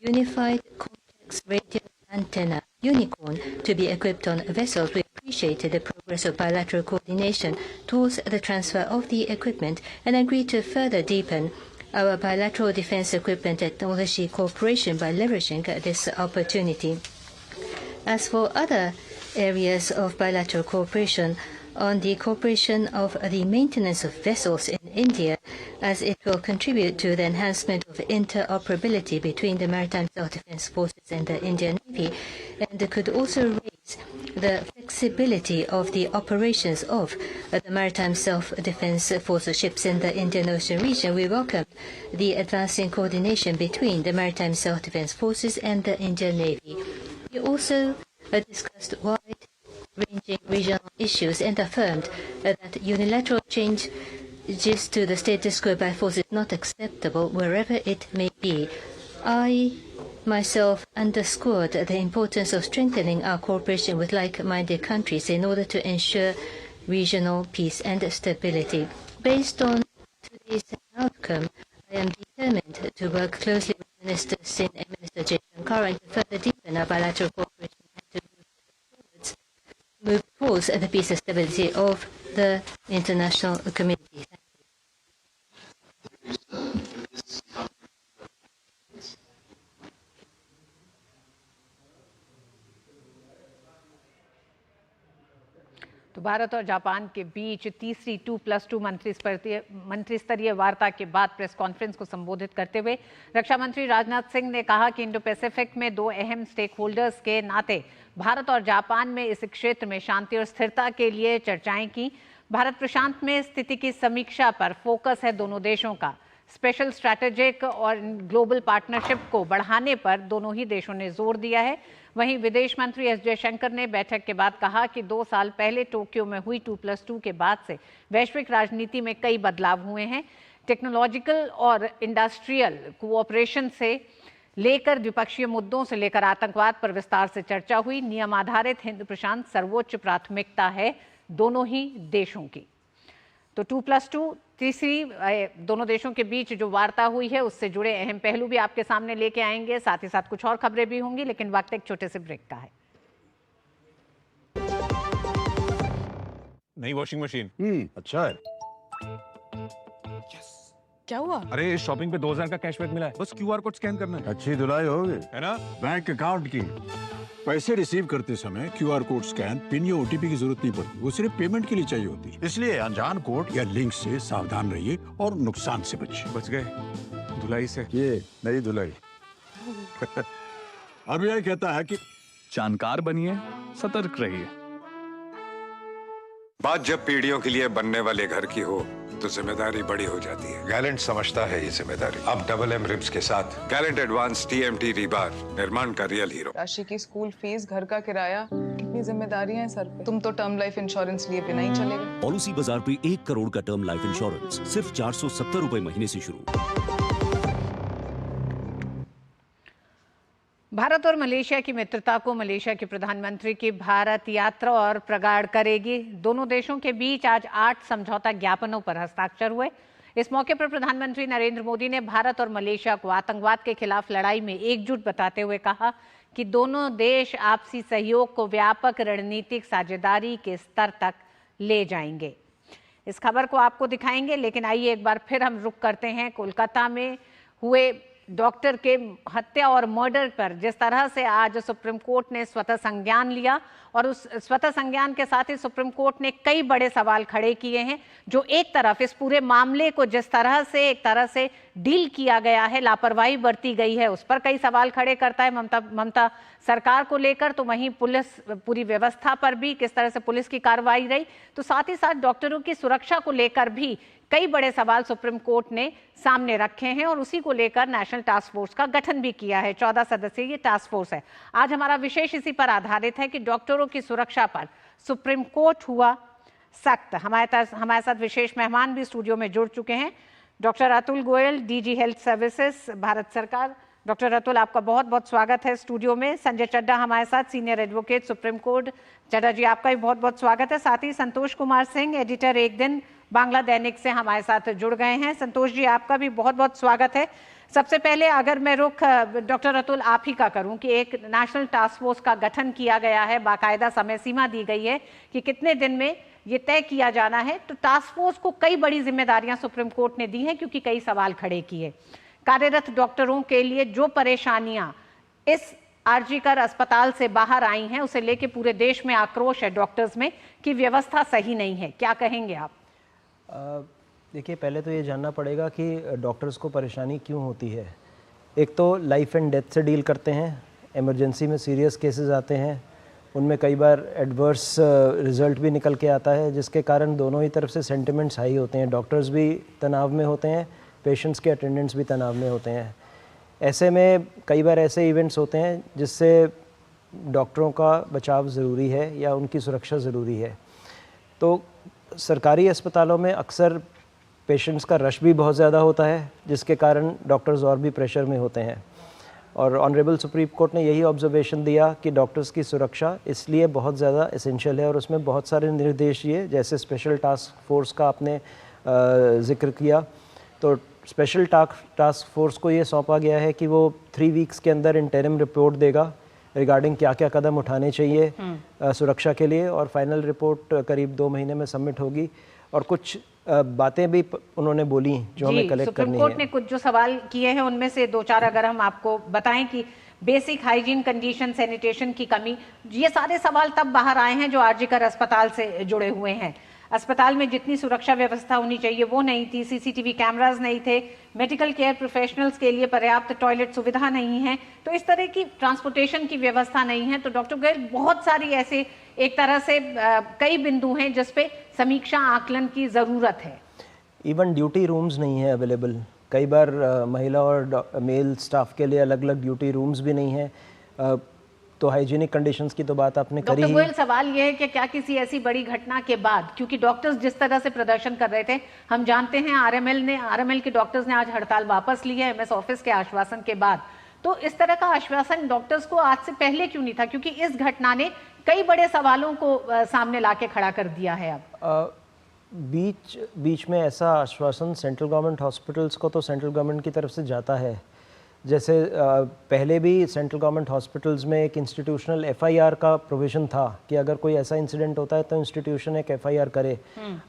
Unified Complex Radio Antenna Unicorn to be equipped on vessels. We appreciated the progress of bilateral coordination towards the transfer of the equipment and agreed to further deepen our bilateral defense equipment technology cooperation by leveraging this opportunity. As for other areas of bilateral cooperation, on the cooperation of the maintenance of vessels in India, as it will contribute to the enhancement of interoperability between the Maritime Self-Defense Forces and the Indian Navy, and could also raise the flexibility of the operations of the Maritime Self-Defense Force ships in the Indian Ocean region. We welcome the advancing coordination between the Maritime Self-Defense Forces and the Indian Navy. We also discussed wide-ranging regional issues and affirmed that unilateral changes to the status quo by force is not acceptable wherever it may be. I myself underscored the importance of strengthening our cooperation with like-minded countries in order to ensure regional peace and stability. Based on today's outcome, I am determined to work closely with Minister Sin and Minister Jaishankar and to further deepen our bilateral cooperation and to move towards the peace and stability of the international community. तो भारत और Japan के बीच तीसरी 2+2 मंत्री स्तरीय वार्ता के बाद press conference को संबोधित करते हुए रक्षा मंत्री राजनाथ सिंह ने कहा कि इंडो पैसिफिक में दो अहम स्टेक होल्डर्स के नाते भारत और जापान में इस क्षेत्र में शांति और स्थिरता के लिए चर्चाएं की। भारत प्रशांत में स्थिति की समीक्षा पर फोकस है दोनों देशों का। स्पेशल स्ट्रैटेजिक और ग्लोबल पार्टनरशिप को बढ़ाने पर दोनों ही देशों ने जोर दिया है। वहीं विदेश मंत्री एस जयशंकर ने बैठक के बाद कहा कि 2 साल पहले टोक्यो में हुई 2+2 के बाद से वैश्विक राजनीति में कई बदलाव हुए हैं। टेक्नोलॉजिकल और इंडस्ट्रियल कोऑपरेशन से लेकर द्विपक्षीय मुद्दों से लेकर आतंकवाद पर विस्तार से चर्चा हुई। नियम आधारित हिंद प्रशांत सर्वोच्च प्राथमिकता है दोनों ही देशों की। तो 2+2 तीसरी दोनों देशों के बीच जो वार्ता हुई है उससे जुड़े अहम पहलू भी आपके सामने लेके आएंगे, साथ ही साथ कुछ और खबरें भी होंगी, लेकिन वक्त एक छोटे से ब्रेक का है। नई वॉशिंग मशीन अच्छा है। क्या हुआ? अरे शॉपिंग पे 2000 का कैशबैक मिला है, बस क्यूआर कोड स्कैन करना है। अच्छी धुलाई होगी है ना? बैंक अकाउंट की पैसे रिसीव करते समय क्यूआर कोड स्कैन, पिन या ओटीपी की जरूरत नहीं पड़ती, वो सिर्फ पेमेंट के लिए चाहिए होती है। इसलिए अनजान कोड या लिंक से सावधान रहिए और नुकसान से बचिए। बच गए धुलाई से। ये नई धुलाई। आरबीआई कहता है कि जानकार बनिए, सतर्क रहिए। बात जब पीढ़ियों के लिए बनने वाले घर की हो तो जिम्मेदारी बड़ी हो जाती है। गैलेंट समझता है ये जिम्मेदारी। अब डबल एम रिब्स के साथ गैलेंट एडवांस टीएमटी रीबार, निर्माण का रियल हीरो। राशि की स्कूल फीस, घर का किराया, कितनी जिम्मेदारियां हैं सर पे। तुम तो टर्म लाइफ इंश्योरेंस लिए बिना ही चलेगा। पॉलिसी बाजार पे 1 करोड़ का टर्म लाइफ इंश्योरेंस सिर्फ 470 रुपए महीने से शुरू। भारत और मलेशिया की मित्रता को मलेशिया के प्रधानमंत्री की भारत यात्रा और प्रगाढ़ करेगी। दोनों देशों के बीच आज 8 समझौता ज्ञापनों पर हस्ताक्षर हुए। इस मौके पर प्रधानमंत्री नरेंद्र मोदी ने भारत और मलेशिया को आतंकवाद के खिलाफ लड़ाई में एकजुट बताते हुए कहा कि दोनों देश आपसी सहयोग को व्यापक रणनीतिक साझेदारी के स्तर तक ले जाएंगे। इस खबर को आपको दिखाएंगे, लेकिन आइए एक बार फिर हम रुख करते हैं कोलकाता में हुए डॉक्टर के हत्या और मर्डर पर जिस तरह से आज सुप्रीम कोर्ट ने स्वतः संज्ञान लिया और उस स्वतः संज्ञान के साथ ही सुप्रीम कोर्ट ने कई बड़े सवाल खड़े किए हैं, जो एक तरफ इस पूरे मामले को जिस तरह से एक तरह से डील किया गया है, लापरवाही बरती गई है, उस पर कई सवाल खड़े करता है ममता सरकार को लेकर, तो वहीं पुलिस पूरी व्यवस्था पर भी किस तरह से पुलिस की कार्रवाई रही, तो साथ ही साथ डॉक्टरों की सुरक्षा को लेकर भी कई बड़े सवाल सुप्रीम कोर्ट ने सामने रखे हैं और उसी को लेकर नेशनल टास्क फोर्स का गठन भी किया है। 14 सदस्यीय ये टास्क फोर्स है। आज हमारा विशेष इसी पर आधारित है कि डॉक्टरों की सुरक्षा पर सुप्रीम कोर्ट हुआ सख्त। हमारे साथ विशेष मेहमान भी स्टूडियो में जुड़ चुके हैं। Doctor Atul Goyal, DG health services, Bharat सरकार। डॉक्टर अतुल, आपका बहुत बहुत स्वागत है स्टूडियो में। संजय चड्ढा हमारे साथ, senior advocate supreme court. Chadha ji, आपका भी बहुत बहुत स्वागत है। साथ ही संतोष कुमार सिंह, एडिटर एक दिन बांग्ला दैनिक से हमारे साथ जुड़ गए हैं। संतोष जी, आपका भी बहुत बहुत स्वागत है। सबसे पहले अगर मैं रुख डॉक्टर अतुल आप ही का करूं कि एक नेशनल टास्क फोर्स का गठन किया गया है, बाकायदा समय सीमा दी गई है कि कितने दिन में ये तय किया जाना है, तो टास्क फोर्स को कई बड़ी जिम्मेदारियां सुप्रीम कोर्ट ने दी हैं क्योंकि कई सवाल खड़े किए। कार्यरत डॉक्टरों के लिए जो परेशानियां इस आरजीकर अस्पताल से बाहर आई हैं, उसे लेके पूरे देश में आक्रोश है डॉक्टर्स में कि व्यवस्था सही नहीं है, क्या कहेंगे आप? देखिए, पहले तो ये जानना पड़ेगा कि डॉक्टर्स को परेशानी क्यों होती है। एक तो लाइफ एंड डेथ से डील करते हैं, इमरजेंसी में सीरियस केसेस आते हैं, उनमें कई बार एडवर्स रिज़ल्ट भी निकल के आता है, जिसके कारण दोनों ही तरफ से सेंटिमेंट्स हाई होते हैं। डॉक्टर्स भी तनाव में होते हैं, पेशेंट्स के अटेंडेंट्स भी तनाव में होते हैं। ऐसे में कई बार ऐसे इवेंट्स होते हैं जिससे डॉक्टरों का बचाव ज़रूरी है या उनकी सुरक्षा ज़रूरी है। तो सरकारी अस्पतालों में अक्सर पेशेंट्स का रश भी बहुत ज़्यादा होता है, जिसके कारण डॉक्टर्स और भी प्रेशर में होते हैं। और ऑनरेबल सुप्रीम कोर्ट ने यही ऑब्जर्वेशन दिया कि डॉक्टर्स की सुरक्षा इसलिए बहुत ज़्यादा एसेंशियल है और उसमें बहुत सारे निर्देश दिए, जैसे स्पेशल टास्क फोर्स का आपने जिक्र किया। तो स्पेशल टास्क फोर्स को ये सौंपा गया है कि वो 3 वीक्स के अंदर इंटरिम रिपोर्ट देगा रिगार्डिंग क्या क्या कदम उठाने चाहिए सुरक्षा के लिए, और फाइनल रिपोर्ट करीब 2 महीने में सबमिट होगी। और कुछ बातें भी उन्होंने बोली जो हमें कलेक्ट करनी है। सुप्रीम कोर्ट ने कुछ जो सवाल किए हैं उनमें से 2-4 अगर हम आपको बताएं कि बेसिक हाइजीन कंडीशन, सैनिटेशन की कमी, ये सारे सवाल तब बाहर आए हैं जो आरजीकर अस्पताल से जुड़े हुए हैं। अस्पताल में जितनी सुरक्षा व्यवस्था होनी चाहिए वो नहीं थी, सीसीटीवी कैमरास नहीं थे, मेडिकल केयर प्रोफेशनल्स के लिए पर्याप्त टॉयलेट सुविधा नहीं है, तो इस तरह की ट्रांसपोर्टेशन की व्यवस्था नहीं है। तो डॉक्टर गोयल, बहुत सारी ऐसे एक तरह से कई बिंदु हैं जिस पे समीक्षा आकलन की ज़रूरत है। इवन ड्यूटी रूम्स नहीं है अवेलेबल। कई बार महिला और मेल स्टाफ के लिए अलग अलग ड्यूटी रूम्स भी नहीं है। तो हाइजीनिक कंडीशंस की तो बात आपने करी ही। डॉक्टर गोयल, सवाल यह है कि क्या किसी ऐसी बड़ी घटना के बाद, क्योंकि डॉक्टर्स जिस तरह से प्रदर्शन कर रहे थे, हम जानते हैं आरएमएल के डॉक्टर्स ने आज हड़ताल वापस ली है एमएस ऑफिस के आश्वासन के बाद, तो इस तरह का आश्वासन डॉक्टर्स को आज से पहले क्यों नहीं था? क्योंकि इस घटना ने कई बड़े सवालों को सामने लाके खड़ा कर दिया है। अब बीच में ऐसा आश्वासन सेंट्रल गवर्नमेंट हॉस्पिटल्स को तो सेंट्रल गवर्नमेंट की तरफ से जाता है। जैसे पहले भी सेंट्रल गवर्नमेंट हॉस्पिटल्स में एक इंस्टीट्यूशनल एफआईआर का प्रोविज़न था कि अगर कोई ऐसा इंसिडेंट होता है तो इंस्टीट्यूशन एक एफआईआर करे।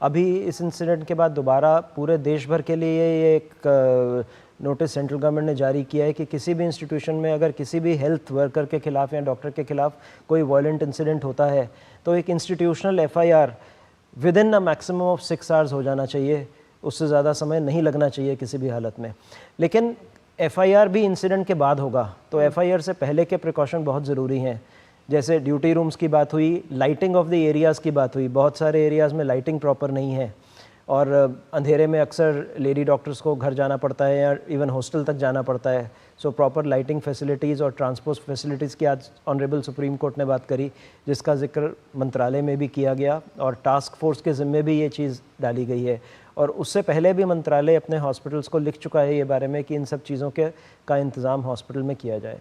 अभी इस इंसिडेंट के बाद दोबारा पूरे देश भर के लिए ये एक नोटिस सेंट्रल गवर्नमेंट ने जारी किया है कि किसी भी इंस्टीट्यूशन में अगर किसी भी हेल्थ वर्कर के खिलाफ या डॉक्टर के खिलाफ कोई वायलेंट इंसिडेंट होता है तो एक institutional FIR with in a maximum of 6 hours हो जाना चाहिए। उससे ज़्यादा समय नहीं लगना चाहिए किसी भी हालत में। लेकिन एफआईआर भी इंसिडेंट के बाद होगा, तो एफआईआर से पहले के प्रिकॉशन बहुत ज़रूरी हैं। जैसे ड्यूटी रूम्स की बात हुई, लाइटिंग ऑफ द एरियाज़ की बात हुई। बहुत सारे एरियाज़ में लाइटिंग प्रॉपर नहीं है और अंधेरे में अक्सर लेडी डॉक्टर्स को घर जाना पड़ता है या इवन हॉस्टल तक जाना पड़ता है। सो प्रॉपर लाइटिंग फैसिलिटीज़ और ट्रांसपोर्ट फैसिलिटीज़ की आज ऑनरेबल सुप्रीम कोर्ट ने बात करी, जिसका जिक्र मंत्रालय में भी किया गया और टास्क फोर्स के ज़िम्मे भी ये चीज़ डाली गई है। और उससे पहले भी मंत्रालय अपने हॉस्पिटल्स को लिख चुका है ये बारे में कि इन सब चीज़ों का इंतज़ाम हॉस्पिटल में किया जाए।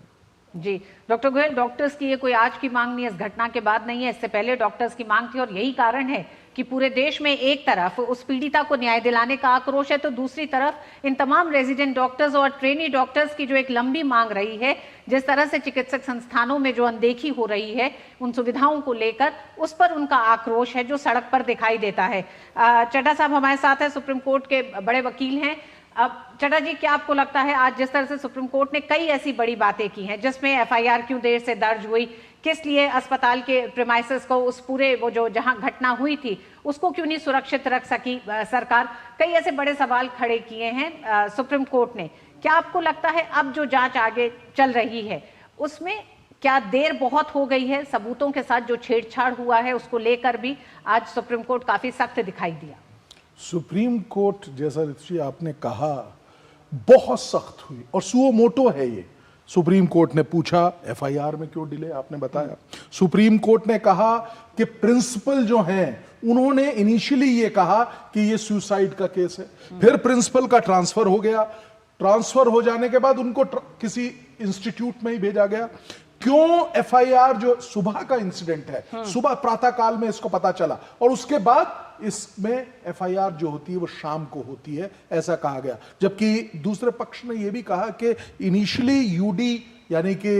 जी डॉक्टर गोयल, डॉक्टर्स की ये कोई आज की मांग नहीं है, इस घटना के बाद नहीं है, इससे पहले डॉक्टर्स की मांग थी और यही कारण है कि पूरे देश में एक तरफ उस पीड़िता को न्याय दिलाने का आक्रोश है तो दूसरी तरफ इन तमाम रेजिडेंट डॉक्टर्स और ट्रेनी डॉक्टर्स की जो एक लंबी मांग रही है, जिस तरह से चिकित्सक संस्थानों में जो अनदेखी हो रही है उन सुविधाओं को लेकर, उस पर उनका आक्रोश है जो सड़क पर दिखाई देता है। चड्ढा साहब हमारे साथ हैं, सुप्रीम कोर्ट के बड़े वकील हैं। अब चड्ढा जी, क्या आपको लगता है आज जिस तरह से सुप्रीम कोर्ट ने कई ऐसी बड़ी बातें की हैं जिसमें एफआईआर क्यों देर से दर्ज हुई, किस लिए अस्पताल के प्रीमाइसेस को, उस पूरे वो जो जहां घटना हुई थी उसको क्यों नहीं सुरक्षित रख सकी सरकार, कई ऐसे बड़े सवाल खड़े किए हैं सुप्रीम कोर्ट ने। क्या आपको लगता है अब जो जांच आगे चल रही है उसमें क्या देर बहुत हो गई है? सबूतों के साथ जो छेड़छाड़ हुआ है उसको लेकर भी आज सुप्रीम कोर्ट काफी सख्त दिखाई दिया। सुप्रीम कोर्ट, जैसा ऋषि आपने कहा, बहुत सख्त हुई और सुओ मोटो है ये। सुप्रीम कोर्ट ने पूछा एफआईआर में क्यों डिले, आपने बताया। सुप्रीम कोर्ट ने कहा कि प्रिंसिपल जो हैं उन्होंने इनिशियली ये कहा कि ये सुसाइड का केस है, फिर प्रिंसिपल का ट्रांसफर हो गया, ट्रांसफर हो जाने के बाद उनको किसी इंस्टीट्यूट में ही भेजा गया। क्यों एफआईआर, जो सुबह का इंसिडेंट है, सुबह प्रातः काल में इसको पता चला और उसके बाद इसमें एफआईआर जो होती है वो शाम को होती है, ऐसा कहा गया। जबकि दूसरे पक्ष ने यह भी कहा कि इनिशियली यूडी यानी कि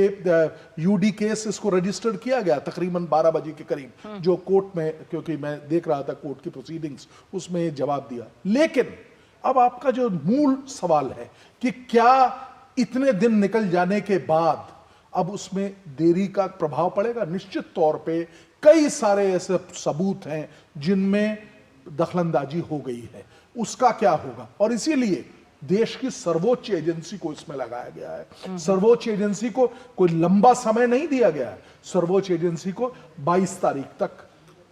यूडी केस इसको रजिस्टर्ड किया गया तकरीबन 12 बजे के करीब, जो कोर्ट में, क्योंकि मैं देख रहा था कोर्ट की प्रोसीडिंग्स, उसमें जवाब दिया। लेकिन अब आपका जो मूल सवाल है कि क्या इतने दिन निकल जाने के बाद अब उसमें देरी का प्रभाव पड़ेगा? निश्चित तौर पे कई सारे ऐसे सबूत हैं जिनमें दखलंदाजी हो गई है, उसका क्या होगा? और इसीलिए देश की सर्वोच्च एजेंसी को इसमें लगाया गया है। सर्वोच्च एजेंसी को कोई लंबा समय नहीं दिया गया है, सर्वोच्च एजेंसी को 22 तारीख तक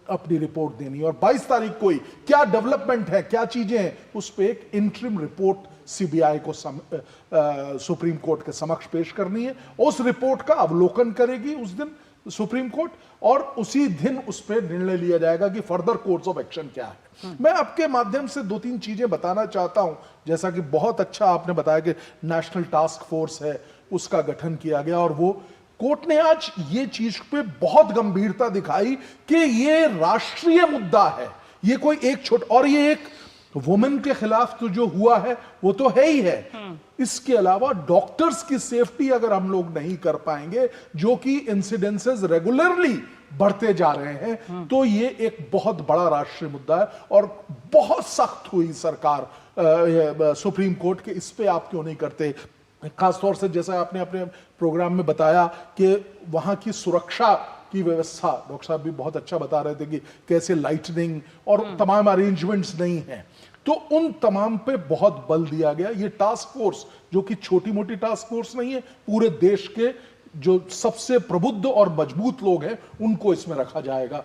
अपनी रिपोर्ट देनी है और 22 तारीख को ही क्या डेवलपमेंट है, क्या चीजें हैं, उस पर एक इंटरिम रिपोर्ट सीबीआई को सुप्रीम कोर्ट के समक्ष पेश करनी है। उस रिपोर्ट का अवलोकन करेगी उस दिन सुप्रीम कोर्ट और उसी दिन उस पर निर्णय लिया जाएगा कि फर्दर कोर्स ऑफ एक्शन क्या है। मैं आपके माध्यम से 2-3 चीजें बताना चाहता हूं। जैसा कि बहुत अच्छा आपने बताया कि नेशनल टास्क फोर्स है, उसका गठन किया गया और वो कोर्ट ने आज ये चीज पे बहुत गंभीरता दिखाई कि ये राष्ट्रीय मुद्दा है, ये कोई एक और ये एक वुमेन के खिलाफ तो जो हुआ है वो तो है ही है। इसके अलावा डॉक्टर्स की सेफ्टी अगर हम लोग नहीं कर पाएंगे, जो कि इंसिडेंसेस रेगुलरली बढ़ते जा रहे हैं, तो ये एक बहुत बड़ा राष्ट्रीय मुद्दा है और बहुत सख्त हुई सरकार सुप्रीम कोर्ट के, इस पे आप क्यों नहीं करते? खासतौर से जैसा आपने अपने प्रोग्राम में बताया कि वहां की सुरक्षा की व्यवस्था, डॉक्टर साहब भी बहुत अच्छा बता रहे थे कि कैसे लाइटनिंग और तमाम अरेंजमेंट्स नहीं हैं, तो उन तमाम पे बहुत बल दिया गया। ये टास्क फोर्स जो कि छोटी मोटी टास्क फोर्स नहीं है, पूरे देश के जो सबसे प्रबुद्ध और मजबूत लोग हैं उनको इसमें रखा जाएगा।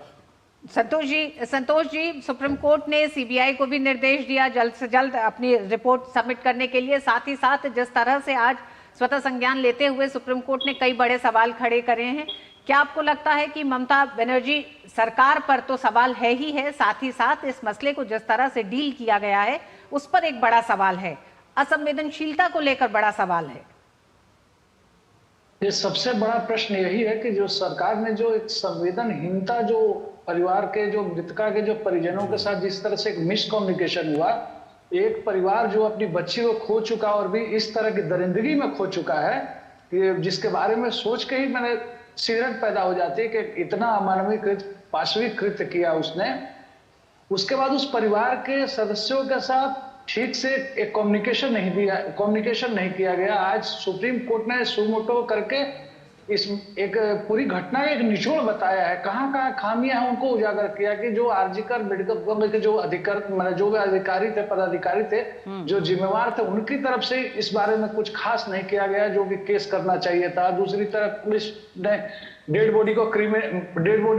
संतोष जी, सुप्रीम कोर्ट ने सीबीआई को भी निर्देश दिया जल्द से जल्द अपनी रिपोर्ट सबमिट करने के लिए। साथ ही साथ जिस तरह से आज स्वतः संज्ञान लेते हुए सुप्रीम कोर्ट ने कई बड़े सवाल खड़े करे हैं, क्या आपको लगता है कि ममता बनर्जी सरकार पर तो सवाल है ही है, साथ ही साथ इस मसले को जिस तरह से डील किया गया है उस पर एक बड़ा सवाल है, असंवेदनशीलता को लेकर बड़ा सवाल है? ये सबसे बड़ा प्रश्न यही है कि जो सरकार ने जो एक संवेदनहीनता, जो परिवार के, जो मृतका के जो परिजनों के साथ जिस तरह से एक मिसकम्युनिकेशन हुआ, एक परिवार जो अपनी बच्ची को खो चुका और भी इस तरह की दरिंदगी में खो चुका है कि जिसके बारे में सोच के ही मैंने सिरत पैदा हो जाती है कि इतना अमानवीय कृत, पाशविक कृत्य किया उसने। उसके बाद उस परिवार के सदस्यों के साथ ठीक से एक कम्युनिकेशन नहीं किया गया। आज सुप्रीम कोर्ट ने सुमोटो करके इस एक पूरी घटना एक निचोड़ बताया है, कहाँ कहाँ खामियां हैं उनको उजागर किया कि जो आरजीकर मेडिकल के जो अधिकारी थे, पदाधिकारी थे, जो जिम्मेवार थे, उनकी तरफ से इस बारे में कुछ खास नहीं किया गया जो कि केस करना चाहिए था। दूसरी तरफ पुलिस ने डेड बॉडी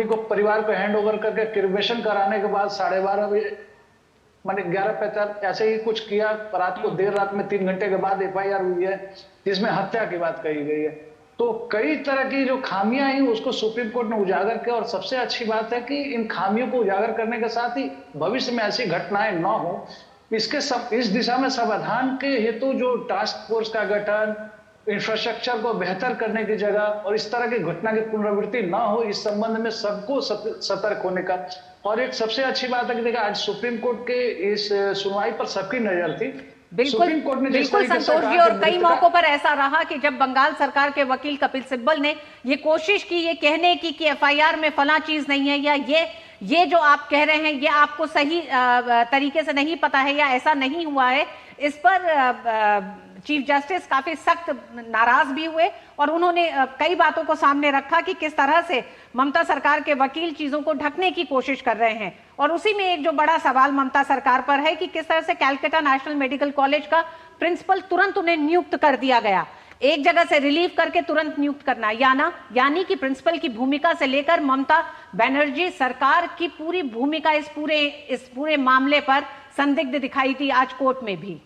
को परिवार को हैंड ओवर करके क्रिमेशन कराने के बाद 12:30 बजे मैंने 11:45 ऐसे ही कुछ किया। रात को देर रात में 3 घंटे के बाद एफआईआर हुई है जिसमें हत्या की बात कही गई है। तो कई तरह की जो खामियां हैं उसको सुप्रीम कोर्ट ने उजागर किया और सबसे अच्छी बात है कि इन खामियों को उजागर करने के साथ ही भविष्य में ऐसी घटनाएं न हो, इस दिशा में समाधान के हेतु जो टास्क फोर्स का गठन, इंफ्रास्ट्रक्चर को बेहतर करने की जगह और इस तरह की घटना की पुनरावृत्ति ना हो, इस संबंध में सबको सतर्क होने का। और एक सबसे अच्छी बात है कि देखिए आज सुप्रीम कोर्ट के इस सुनवाई पर सबकी नजर थी। बिल्कुल संतोष जी, और कई मौकों पर ऐसा रहा कि जब बंगाल सरकार के वकील कपिल सिब्बल ने ये कोशिश की ये कहने की कि एफआईआर में फला चीज नहीं है या ये ये जो आप कह रहे हैं ये आपको सही तरीके से नहीं पता है या ऐसा नहीं हुआ है, इस पर चीफ जस्टिस काफी सख्त नाराज भी हुए और उन्होंने कई बातों को सामने रखा कि किस तरह से ममता सरकार के वकील चीजों को ढकने की कोशिश कर रहे हैं। और उसी में एक जो बड़ा सवाल ममता सरकार पर है कि किस तरह से कैलकाटा नेशनल मेडिकल कॉलेज का प्रिंसिपल तुरंत उन्हें नियुक्त कर दिया गया, एक जगह से रिलीव करके तुरंत नियुक्त करना, यानी कि प्रिंसिपल की भूमिका से लेकर ममता बनर्जी सरकार की पूरी भूमिका इस पूरे मामले पर संदिग्ध दिखाई थी आज कोर्ट में भी।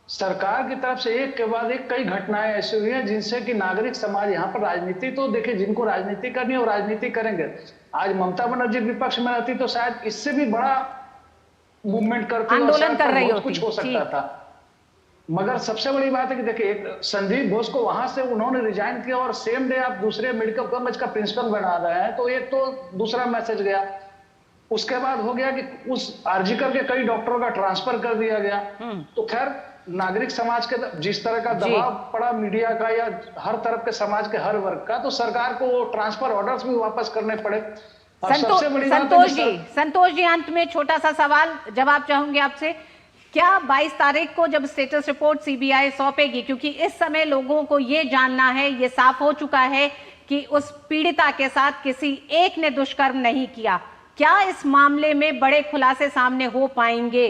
सरकार की तरफ से एक के बाद एक कई घटनाएं ऐसी हुई हैं जिनसे कि नागरिक समाज यहाँ पर राजनीति, तो देखिए जिनको राजनीति करनी है वो राजनीति करेंगे। आज ममता बनर्जी विपक्ष में रहती तो शायद इससे भी बड़ा मूवमेंट करती, आंदोलन कर रही होती, कुछ हो सकता था। मगर सबसे बड़ी बात है कि देखिए एक संदीप घोष को वहां से उन्होंने रिजाइन किया और सेम डे आप दूसरे मेडिकल कॉलेज का प्रिंसिपल बना रहे हैं, तो एक तो दूसरा मैसेज गया। उसके बाद हो गया कि उस आरजीकर के कई डॉक्टरों का ट्रांसफर कर दिया गया। तो खैर नागरिक समाज के जिस तरह का दबाव पड़ा मीडिया का या हर तरफ के समाज के हर वर्ग का, तो सरकार को ट्रांसफर ऑर्डर्स भी वापस करने पड़े। संतोष जी अंत में छोटा सा सवाल जवाब चाहूंगे आपसे, क्या 22 तारीख को जब स्टेटस रिपोर्ट सीबीआई सौंपेगी, क्योंकि इस समय लोगों को ये जानना है, ये साफ हो चुका है कि उस पीड़िता के साथ किसी एक ने दुष्कर्म नहीं किया, क्या इस मामले में बड़े खुलासे सामने हो पाएंगे?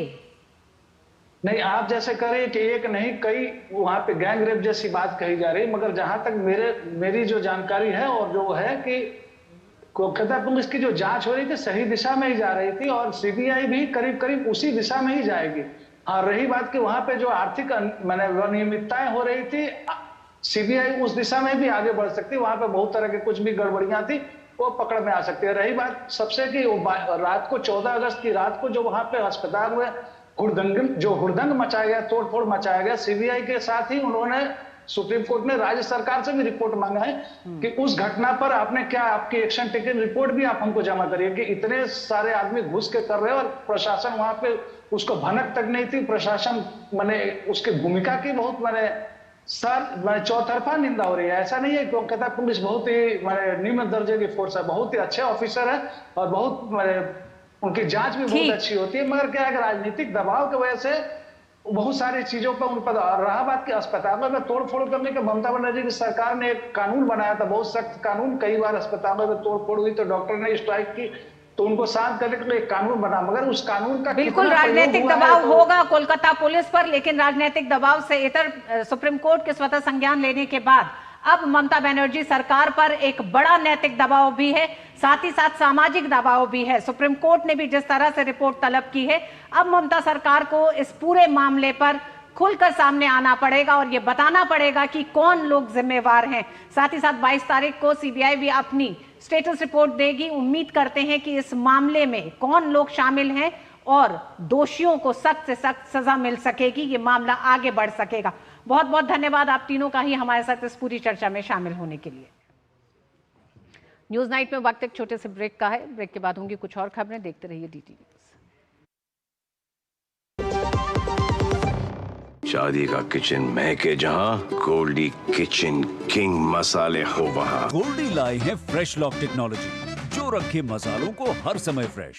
नहीं, आप जैसे करें कि एक नहीं कई वहां पे गैंग रेप जैसी बात कही जा रही, मगर जहां तक मेरी जो जानकारी है और जो है कि कोलकाता पुलिस की जो जांच हो रही थी सही दिशा में ही जा रही थी और सीबीआई भी करीब करीब उसी दिशा में ही जाएगी। हाँ, रही बात कि वहां पे जो आर्थिक अनियमितताएं हो रही थी, सीबीआई उस दिशा में भी आगे बढ़ सकती, वहां पे बहुत तरह के कुछ भी गड़बड़ियां थी वो पकड़ में आ सकती है। रही बात सबसे कि रात को 14 अगस्त की रात को जो वहां पे अस्पताल में हुड़दंग मचाया गया, तोड़फोड़ मचाया गया, सीबीआई के साथ ही उन्होंने सुप्रीम कोर्ट ने राज्य सरकार से भी रिपोर्ट मांगा है कि उस घटना पर आपने क्या आपकी एक्शन टेकन, रिपोर्ट भी आप हमको जमा करिए कि इतने सारे आदमी घुस के कर रहे हैं और प्रशासन वहां पे उसको भनक तक नहीं थी। प्रशासन माने उसकी भूमिका की बहुत माने चौतरफा निंदा हो रही है। ऐसा नहीं है, कोलकाता पुलिस बहुत ही माने निम्न दर्जे की फोर्स है, बहुत ही अच्छे ऑफिसर है और बहुत माने उनकी जांच भी बहुत अच्छी होती है, मगर क्या है राजनीतिक दबाव की वजह से बहुत सारी चीजों पर उन पर रहा बात कि अस्पतालों में तोड़फोड़ करने के ममता बनर्जी की सरकार ने एक कानून बनाया था, बहुत सख्त कानून, कई बार अस्पतालों में तोड़फोड़ हुई तो डॉक्टर ने स्ट्राइक की तो उनको शांत करने के लिए एक कानून बना, मगर उस कानून का बिल्कुल राजनीतिक दबाव होगा कोलकाता पुलिस पर, लेकिन राजनीतिक दबाव से इतर सुप्रीम कोर्ट के स्वतः संज्ञान लेने के बाद अब ममता बनर्जी सरकार पर एक बड़ा नैतिक दबाव भी है, साथ ही साथ सामाजिक दबाव भी है। सुप्रीम कोर्ट ने भी जिस तरह से रिपोर्ट तलब की है, अब ममता सरकार को इस पूरे मामले पर खुलकर सामने आना पड़ेगा और ये बताना पड़ेगा कि कौन लोग जिम्मेवार हैं। साथ ही साथ 22 तारीख को सीबीआई भी अपनी स्टेटस रिपोर्ट देगी। उम्मीद करते हैं कि इस मामले में कौन लोग शामिल हैं और दोषियों को सख्त से सख्त सजा मिल सकेगी, ये मामला आगे बढ़ सकेगा। बहुत बहुत धन्यवाद आप तीनों का ही हमारे साथ इस पूरी चर्चा में शामिल होने के लिए। न्यूज नाइट में वक्त एक छोटे से ब्रेक का है, ब्रेक के बाद होंगी कुछ और खबरें, देखते रहिए DT न्यूज। शादी का किचन महके जहां, गोल्डी किचन किंग मसाले हो वहां। गोल्डी लाए हैं फ्रेश लॉक टेक्नोलॉजी जो रखे मसालों को हर समय फ्रेश।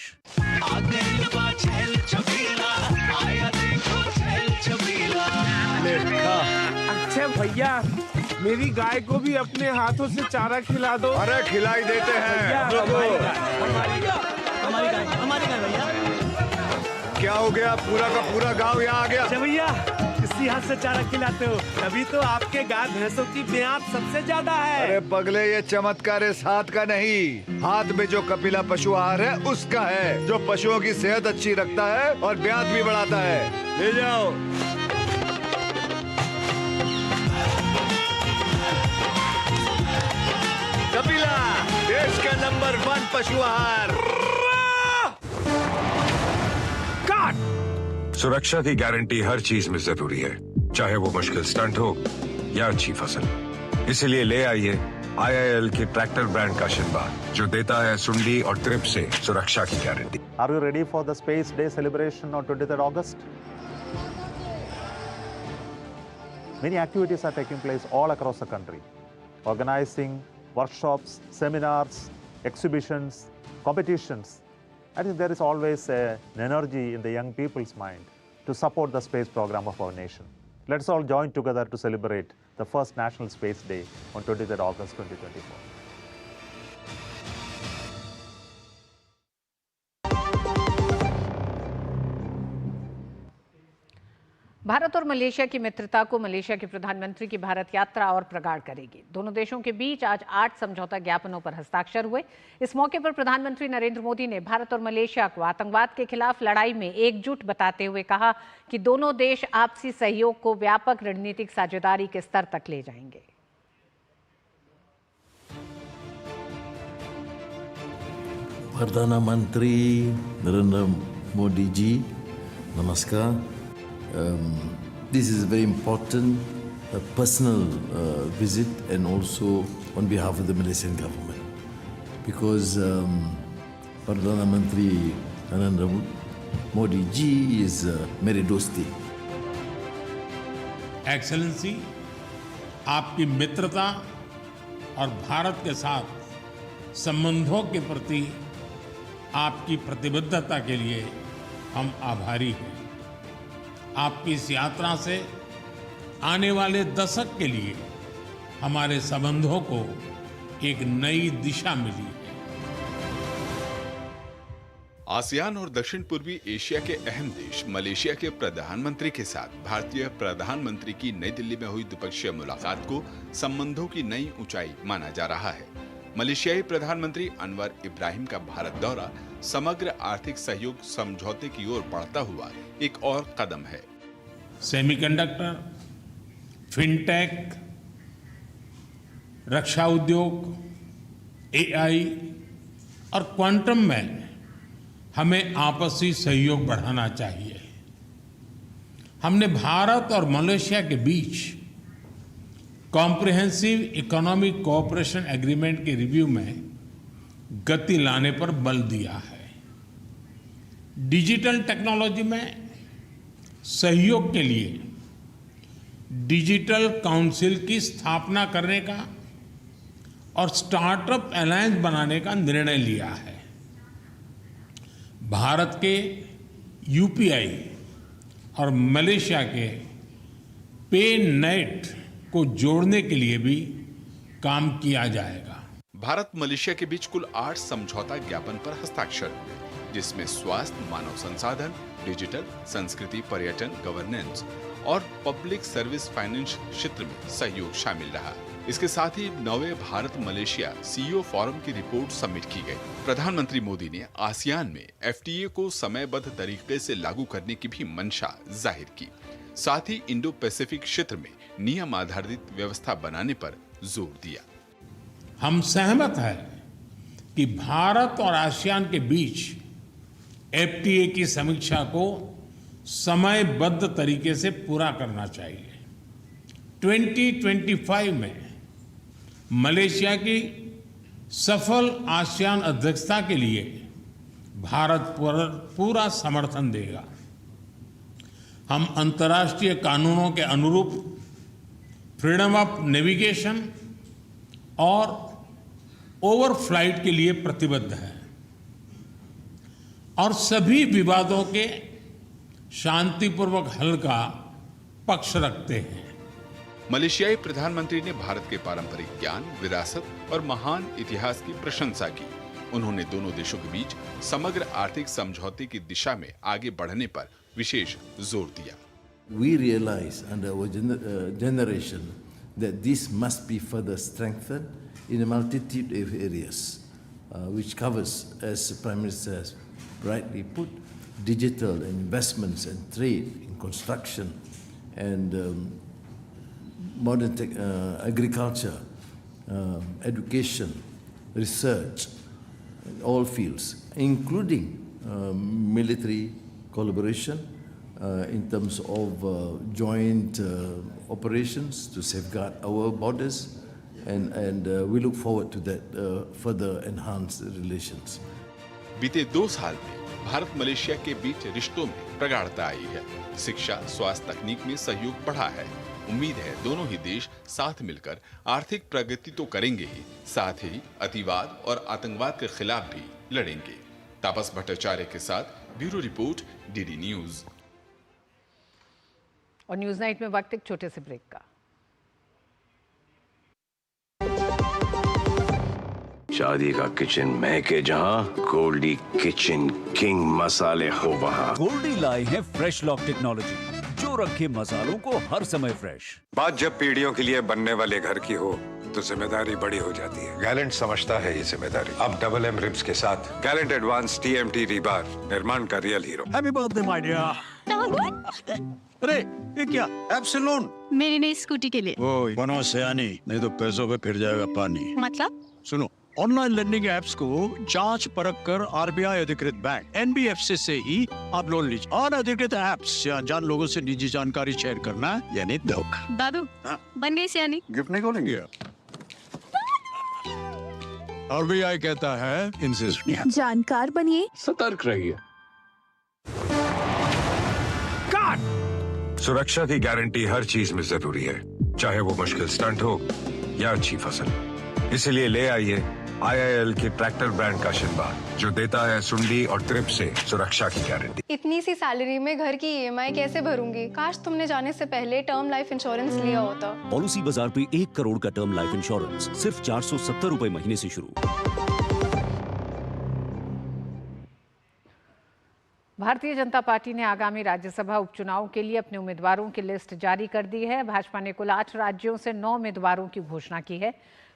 अच्छा भैया, मेरी गाय को भी अपने हाथों से चारा खिला दो। अरे खिलाई देते हैं। हमारी गाय भैया। क्या हो गया, पूरा का पूरा गांव यहाँ आ गया? भैया इसी हाथ से चारा खिलाते हो, तभी तो आपके गाय भैंसों की ब्यात सबसे ज्यादा है। अरे पगले, ये चमत्कार इस हाथ का नहीं, हाथ में जो कपिला पशु आहार है उसका है, जो पशुओं की सेहत अच्छी रखता है और ब्यात भी बढ़ाता है। ले जाओ। कपिला, देश का नंबर 1 पशु आहार। सुरक्षा की गारंटी हर चीज में जरूरी है, चाहे वो मुश्किल स्टंट हो या अच्छी फसल। इसलिए ले आइए IIL के ट्रैक्टर ब्रांड का शिनबा, जो देता है सुंडी और ट्रिप से सुरक्षा की guarantee. Are you ready for the Space Day celebration on 23rd August? Many activities are taking place all across the country, organizing workshops, seminars, exhibitions, competitions, I think there is always an energy in the young people's mind to support the space program of our nation. Let's all join together to celebrate the first National Space Day on 23rd August 2024. Bharat और Malaysia की मित्रता को Malaysia के प्रधानमंत्री की भारत यात्रा और प्रगाढ़ करेगी। दोनों देशों के बीच आज 8 समझौता ज्ञापनों पर हस्ताक्षर हुए। इस मौके पर प्रधानमंत्री नरेंद्र मोदी ने भारत और मलेशिया को आतंकवाद के खिलाफ लड़ाई में एकजुट बताते हुए कहा कि दोनों देश आपसी सहयोग को व्यापक रणनीतिक साझेदारी के स्तर तक ले जाएंगे। प्रधानमंत्री नरेंद्र मोदी जी, नमस्कार। This is a very important personal visit, and also on behalf of the Malaysian government, because Perdana Menteri Narendra Modi ji is mere dosti. Excellency, आपकी मित्रता और भारत के साथ संबंधों के प्रति आपकी प्रतिबद्धता के लिए हम आभारी हैं। आपकी इस यात्रा से आने वाले दशक के लिए हमारे संबंधों को एक नई दिशा मिली है। आसियान और दक्षिण पूर्वी एशिया के अहम देश मलेशिया के प्रधानमंत्री के साथ भारतीय प्रधानमंत्री की नई दिल्ली में हुई द्विपक्षीय मुलाकात को संबंधों की नई ऊंचाई माना जा रहा है। मलेशियाई प्रधानमंत्री अनवर इब्राहिम का भारत दौरा समग्र आर्थिक सहयोग समझौते की ओर बढ़ता हुआ एक और कदम है। सेमीकंडक्टर, फिनटेक, रक्षा उद्योग, एआई और क्वांटम में हमें आपसी सहयोग बढ़ाना चाहिए। हमने भारत और मलेशिया के बीच कॉम्प्रिहेंसिव इकोनॉमिक कोऑपरेशन एग्रीमेंट के रिव्यू में गति लाने पर बल दिया है। डिजिटल टेक्नोलॉजी में सहयोग के लिए डिजिटल काउंसिल की स्थापना करने का और स्टार्टअप अलायंस बनाने का निर्णय लिया है। भारत के यूपीआई और मलेशिया के पे नेट को जोड़ने के लिए भी काम किया जाएगा। भारत मलेशिया के बीच कुल 8 समझौता ज्ञापन पर हस्ताक्षर हुए, जिसमें स्वास्थ्य, मानव संसाधन, डिजिटल, संस्कृति, पर्यटन, गवर्नेंस और पब्लिक सर्विस फाइनेंस क्षेत्र में सहयोग शामिल रहा। इसके साथ ही 9वें भारत मलेशिया सीईओ फोरम की रिपोर्ट सबमिट की गई। प्रधानमंत्री मोदी ने आसियान में एफटीए को समयबद्ध तरीके से लागू करने की भी मंशा जाहिर की। साथ ही इंडो पैसिफिक क्षेत्र में नियम आधारित व्यवस्था बनाने पर जोर दिया। हम सहमत हैं कि भारत और आसियान के बीच एफटीए की समीक्षा को समयबद्ध तरीके से पूरा करना चाहिए। 2025 में मलेशिया की सफल आसियान अध्यक्षता के लिए भारत पूरा समर्थन देगा। हम अंतर्राष्ट्रीय कानूनों के अनुरूप फ्रीडम ऑफ नेविगेशन और ओवरफ्लाइट के लिए प्रतिबद्ध है और सभी विवादों के शांतिपूर्वक हल का पक्ष रखते हैं। मलेशियाई प्रधानमंत्री ने भारत के पारंपरिक ज्ञान, विरासत और महान इतिहास की प्रशंसा की। उन्होंने दोनों देशों के बीच समग्र आर्थिक समझौते की दिशा में आगे बढ़ने पर विशेष जोर दिया। We realize under our generation that this must be further strengthened in a multitude of areas, which covers, as the Prime Minister has rightly put, digital investments and trade in construction and modern agriculture, education, research, in all fields, including military collaboration in terms of joint operations to safeguard our borders, and we look forward to that further enhanced relations. बीते 2 साल में Bharat Malaysia के बीच रिश्तों में प्रगाढ़ता आई है। शिक्षा, स्वास्थ्य, तकनीक में सहयोग बढ़ा है। उम्मीद है दोनों ही देश साथ मिलकर आर्थिक प्रगति तो करेंगे ही, साथ ही अतिवाद और आतंकवाद के खिलाफ भी लड़ेंगे। तापस भट्टाचार्य के साथ ब्यूरो रिपोर्ट, डीडी न्यूज। और न्यूज नाइट में वक्त एक छोटे से ब्रेक का। शादी का किचन महके जहां, गोल्डी किचन किंग मसाले हो वहां। गोल्डी लाई है फ्रेश लॉक टेक्नोलॉजी जो रखे मसालों को हर समय फ्रेश। बात जब पीढ़ियों के लिए बनने वाले घर की हो तो जिम्मेदारी बड़ी हो जाती है। गैलेंट समझता है ये जिम्मेदारी। अब डबल एम रिब्स के साथ गैलेंट एडवांस TMT रीबार, निर्माण का real hero. Happy birthday my dear. अरे ये क्या? एप्सिलॉन मेरी नई स्कूटी के लिए। ओए बनो सियानी, नहीं तो पैसों पे फिर जाएगा पानी। मतलब? सुनो, ऑनलाइन लर्निंग ऐप्स को जांच परख कर RBI अधिकृत बैंक NBFC से ही आप लोन लीजिए। और अधिकृत ऐप्स से अनजान लोगों से निजी जानकारी शेयर करना यानी धोखा। दादू बन गई सियानी। गिफ्ट नहीं खोलेंगे? RBI कहता है इनसे सुनिए, जानकार बनिए, सतर्क रहिए। सुरक्षा की गारंटी हर चीज में जरूरी है, चाहे वो मुश्किल स्टंट हो या अच्छी फसल। इसलिए ले आइए IIL के ट्रैक्टर ब्रांड का शिनबा, जो देता है सुंडी और ट्रिप से सुरक्षा की गारंटी। इतनी सी सैलरी में घर की EMI कैसे भरूंगी? काश तुमने जाने से पहले टर्म लाइफ इंश्योरेंस लिया होता। पॉलिसी बाजार पे 1 करोड़ का टर्म लाइफ इंश्योरेंस सिर्फ 470 रुपए महीने से शुरू। भारतीय जनता पार्टी ने आगामी राज्यसभा उपचुनाव के लिए अपने उम्मीदवारों की लिस्ट जारी कर दी है। भाजपा ने कुल 8 राज्यों से 9 उम्मीदवारों की घोषणा की है।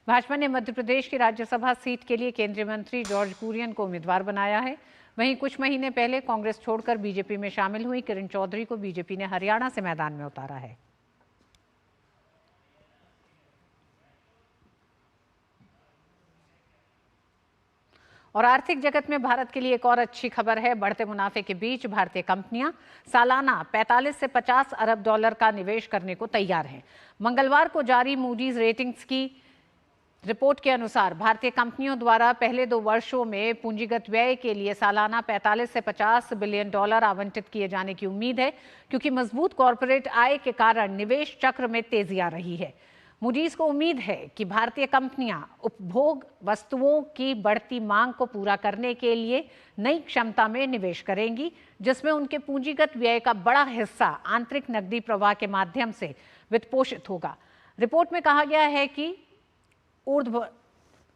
भाजपा ने मध्य प्रदेश की राज्यसभा सीट के लिए केंद्रीय मंत्री जॉर्ज कुरियन को उम्मीदवार बनाया है। वहीं कुछ महीने पहले कांग्रेस छोड़कर बीजेपी में शामिल हुई किरण चौधरी को बीजेपी ने हरियाणा से मैदान में उतारा है। और आर्थिक जगत में भारत के लिए एक और अच्छी खबर है। बढ़ते मुनाफे के बीच भारतीय कंपनियां सालाना 45 से 50 अरब डॉलर का निवेश करने को तैयार हैं। मंगलवार को जारी मूडीज रेटिंग्स की रिपोर्ट के अनुसार भारतीय कंपनियों द्वारा पहले 2 वर्षों में पूंजीगत व्यय के लिए सालाना 45 से 50 बिलियन डॉलर आवंटित किए जाने की उम्मीद है, क्योंकि मजबूत कॉरपोरेट आय के कारण निवेश चक्र में तेजी आ रही है। मूडीज को उम्मीद है कि भारतीय कंपनियां उपभोग वस्तुओं की बढ़ती मांग को पूरा करने के लिए नई क्षमता में निवेश करेंगी, जिसमें उनके पूंजीगत व्यय का बड़ा हिस्सा आंतरिक नकदी प्रवाह के माध्यम से वित्तपोषित होगा। रिपोर्ट में कहा गया है कि ऊर्ध्व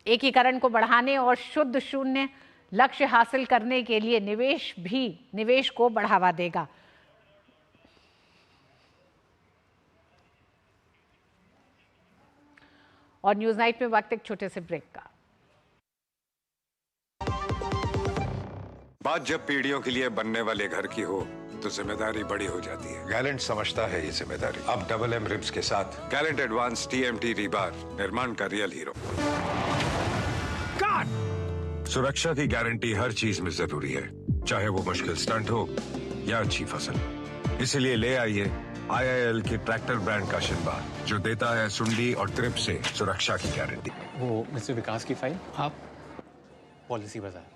एकीकरण को बढ़ाने और शुद्ध शून्य लक्ष्य हासिल करने के लिए निवेश को बढ़ावा देगा। और न्यूज नाइट में वक्त एक छोटे से ब्रेक का। बात जब पीढ़ियों के लिए बनने वाले घर की हो तो जिम्मेदारी बड़ी हो जाती है। गैलेंट समझता है ये जिम्मेदारी। अब डबल एम रिब्स के साथ गैलेंट एडवांस TMT रीबार, निर्माण का रियल हीरो। सुरक्षा की गारंटी हर चीज में जरूरी है, चाहे वो मुश्किल स्टंट हो या अच्छी फसल। इसलिए ले आइए IIL के ट्रैक्टर ब्रांड का शिनबा, जो देता है सुंडी और ट्रिप से सुरक्षा की गारंटी। वो मिस्टर विकास की फाइल आप पॉलिसी बाजार।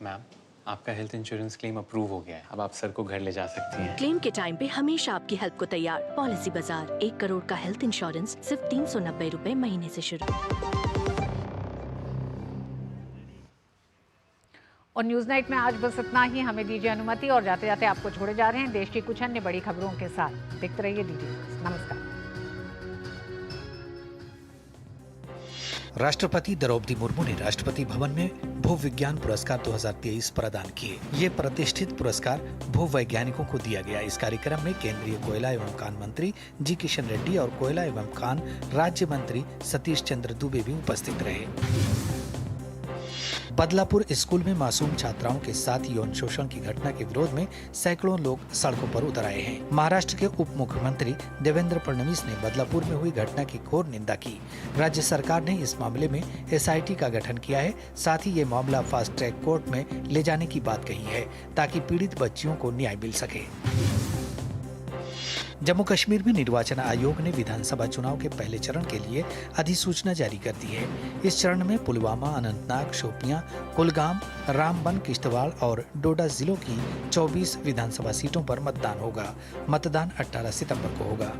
मैम, आपका हेल्थ इंश्योरेंस क्लेम अप्रूव हो गया है। अब आप सर को घर ले जा सकती हैं। क्लेम के टाइम पे हमेशा आपकी हेल्प को तैयार। पॉलिसी बाजार, 1 करोड़ का हेल्थ इंश्योरेंस सिर्फ 390 रुपए महीने से शुरू। और न्यूज नाइट में आज बस इतना ही। हमें दीजिए अनुमति और जाते जाते आपको छोड़े जा रहे हैं देश की कुछ अन्य बड़ी खबरों के साथ। देखते रहिए डीडी न्यूज। नमस्कार। राष्ट्रपति द्रौपदी मुर्मू ने राष्ट्रपति भवन में भू विज्ञान पुरस्कार 2023 प्रदान किए। ये प्रतिष्ठित पुरस्कार भू वैज्ञानिकों को दिया गया। इस कार्यक्रम में केंद्रीय कोयला एवं खान मंत्री जी किशन रेड्डी और कोयला एवं खान राज्य मंत्री सतीश चंद्र दुबे भी उपस्थित रहे। बदलापुर स्कूल में मासूम छात्राओं के साथ यौन शोषण की घटना के विरोध में सैकड़ों लोग सड़कों पर उतर आए हैं। महाराष्ट्र के उप मुख्यमंत्री देवेंद्र फडणवीस ने बदलापुर में हुई घटना की घोर निंदा की। राज्य सरकार ने इस मामले में SIT का गठन किया है। साथ ही ये मामला फास्ट ट्रैक कोर्ट में ले जाने की बात कही है, ताकि पीड़ित बच्चियों को न्याय मिल सके। जम्मू कश्मीर में निर्वाचन आयोग ने विधानसभा चुनाव के पहले चरण के लिए अधिसूचना जारी कर दी है। इस चरण में पुलवामा, अनंतनाग, शोपियां, कुलगाम, रामबन, किश्तवाड़ और डोडा जिलों की 24 विधानसभा सीटों पर मतदान होगा। मतदान 18 सितंबर को होगा।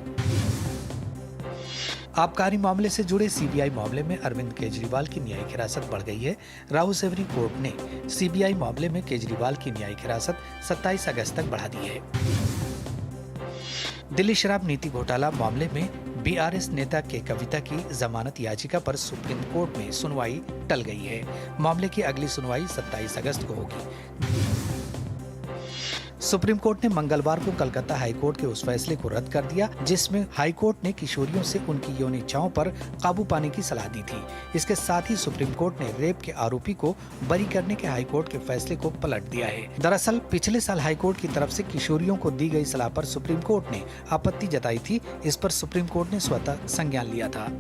आबकारी मामले से जुड़े सीबीआई मामले में अरविंद केजरीवाल की न्यायिक हिरासत बढ़ गई है। राहुल-सेवरी कोर्ट ने सीबीआई मामले में केजरीवाल की न्यायिक हिरासत 27 अगस्त तक बढ़ा दी है। दिल्ली शराब नीति घोटाला मामले में बीआरएस नेता के कविता की जमानत याचिका पर सुप्रीम कोर्ट में सुनवाई टल गई है। मामले की अगली सुनवाई 27 अगस्त को होगी। सुप्रीम कोर्ट ने मंगलवार को कलकत्ता हाईकोर्ट के उस फैसले को रद्द कर दिया जिसमें हाईकोर्ट ने किशोरियों से उनकी यौन इच्छाओं पर काबू पाने की सलाह दी थी। इसके साथ ही सुप्रीम कोर्ट ने रेप के आरोपी को बरी करने के हाईकोर्ट के फैसले को पलट दिया है। दरअसल पिछले साल हाईकोर्ट की तरफ से किशोरियों को दी गई सलाह पर सुप्रीम कोर्ट ने आपत्ति जताई थी। इस पर सुप्रीम कोर्ट ने स्वतः संज्ञान लिया था।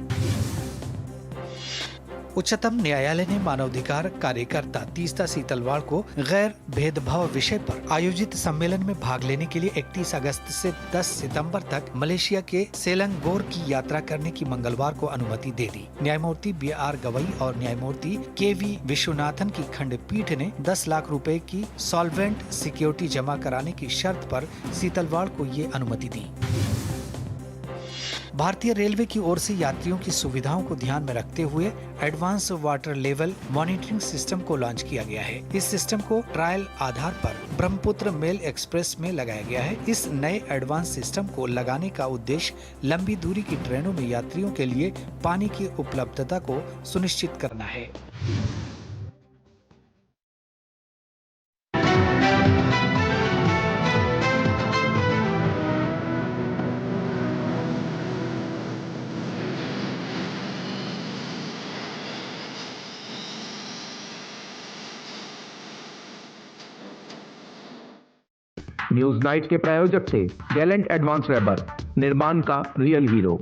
उच्चतम न्यायालय ने मानवाधिकार कार्यकर्ता तीस्ता सीतलवाड़ को गैर भेदभाव विषय पर आयोजित सम्मेलन में भाग लेने के लिए 31 अगस्त से 10 सितंबर तक मलेशिया के सेलंगोर की यात्रा करने की मंगलवार को अनुमति दे दी। न्यायमूर्ति BR गवई और न्यायमूर्ति KV विश्वनाथन की खंडपीठ ने 10 लाख रुपए की सॉल्वेंट सिक्योरिटी जमा कराने की शर्त पर सीतलवाड़ को ये अनुमति दी। भारतीय रेलवे की ओर से यात्रियों की सुविधाओं को ध्यान में रखते हुए advance water level monitoring system को लॉन्च किया गया है। इस सिस्टम को ट्रायल आधार पर ब्रह्मपुत्र मेल एक्सप्रेस में लगाया गया है। इस नए एडवांस सिस्टम को लगाने का उद्देश्य लंबी दूरी की ट्रेनों में यात्रियों के लिए पानी की उपलब्धता को सुनिश्चित करना है। न्यूज नाइट के प्रायोजक थे गैलेंट एडवांस रबर, निर्माण का रियल हीरो।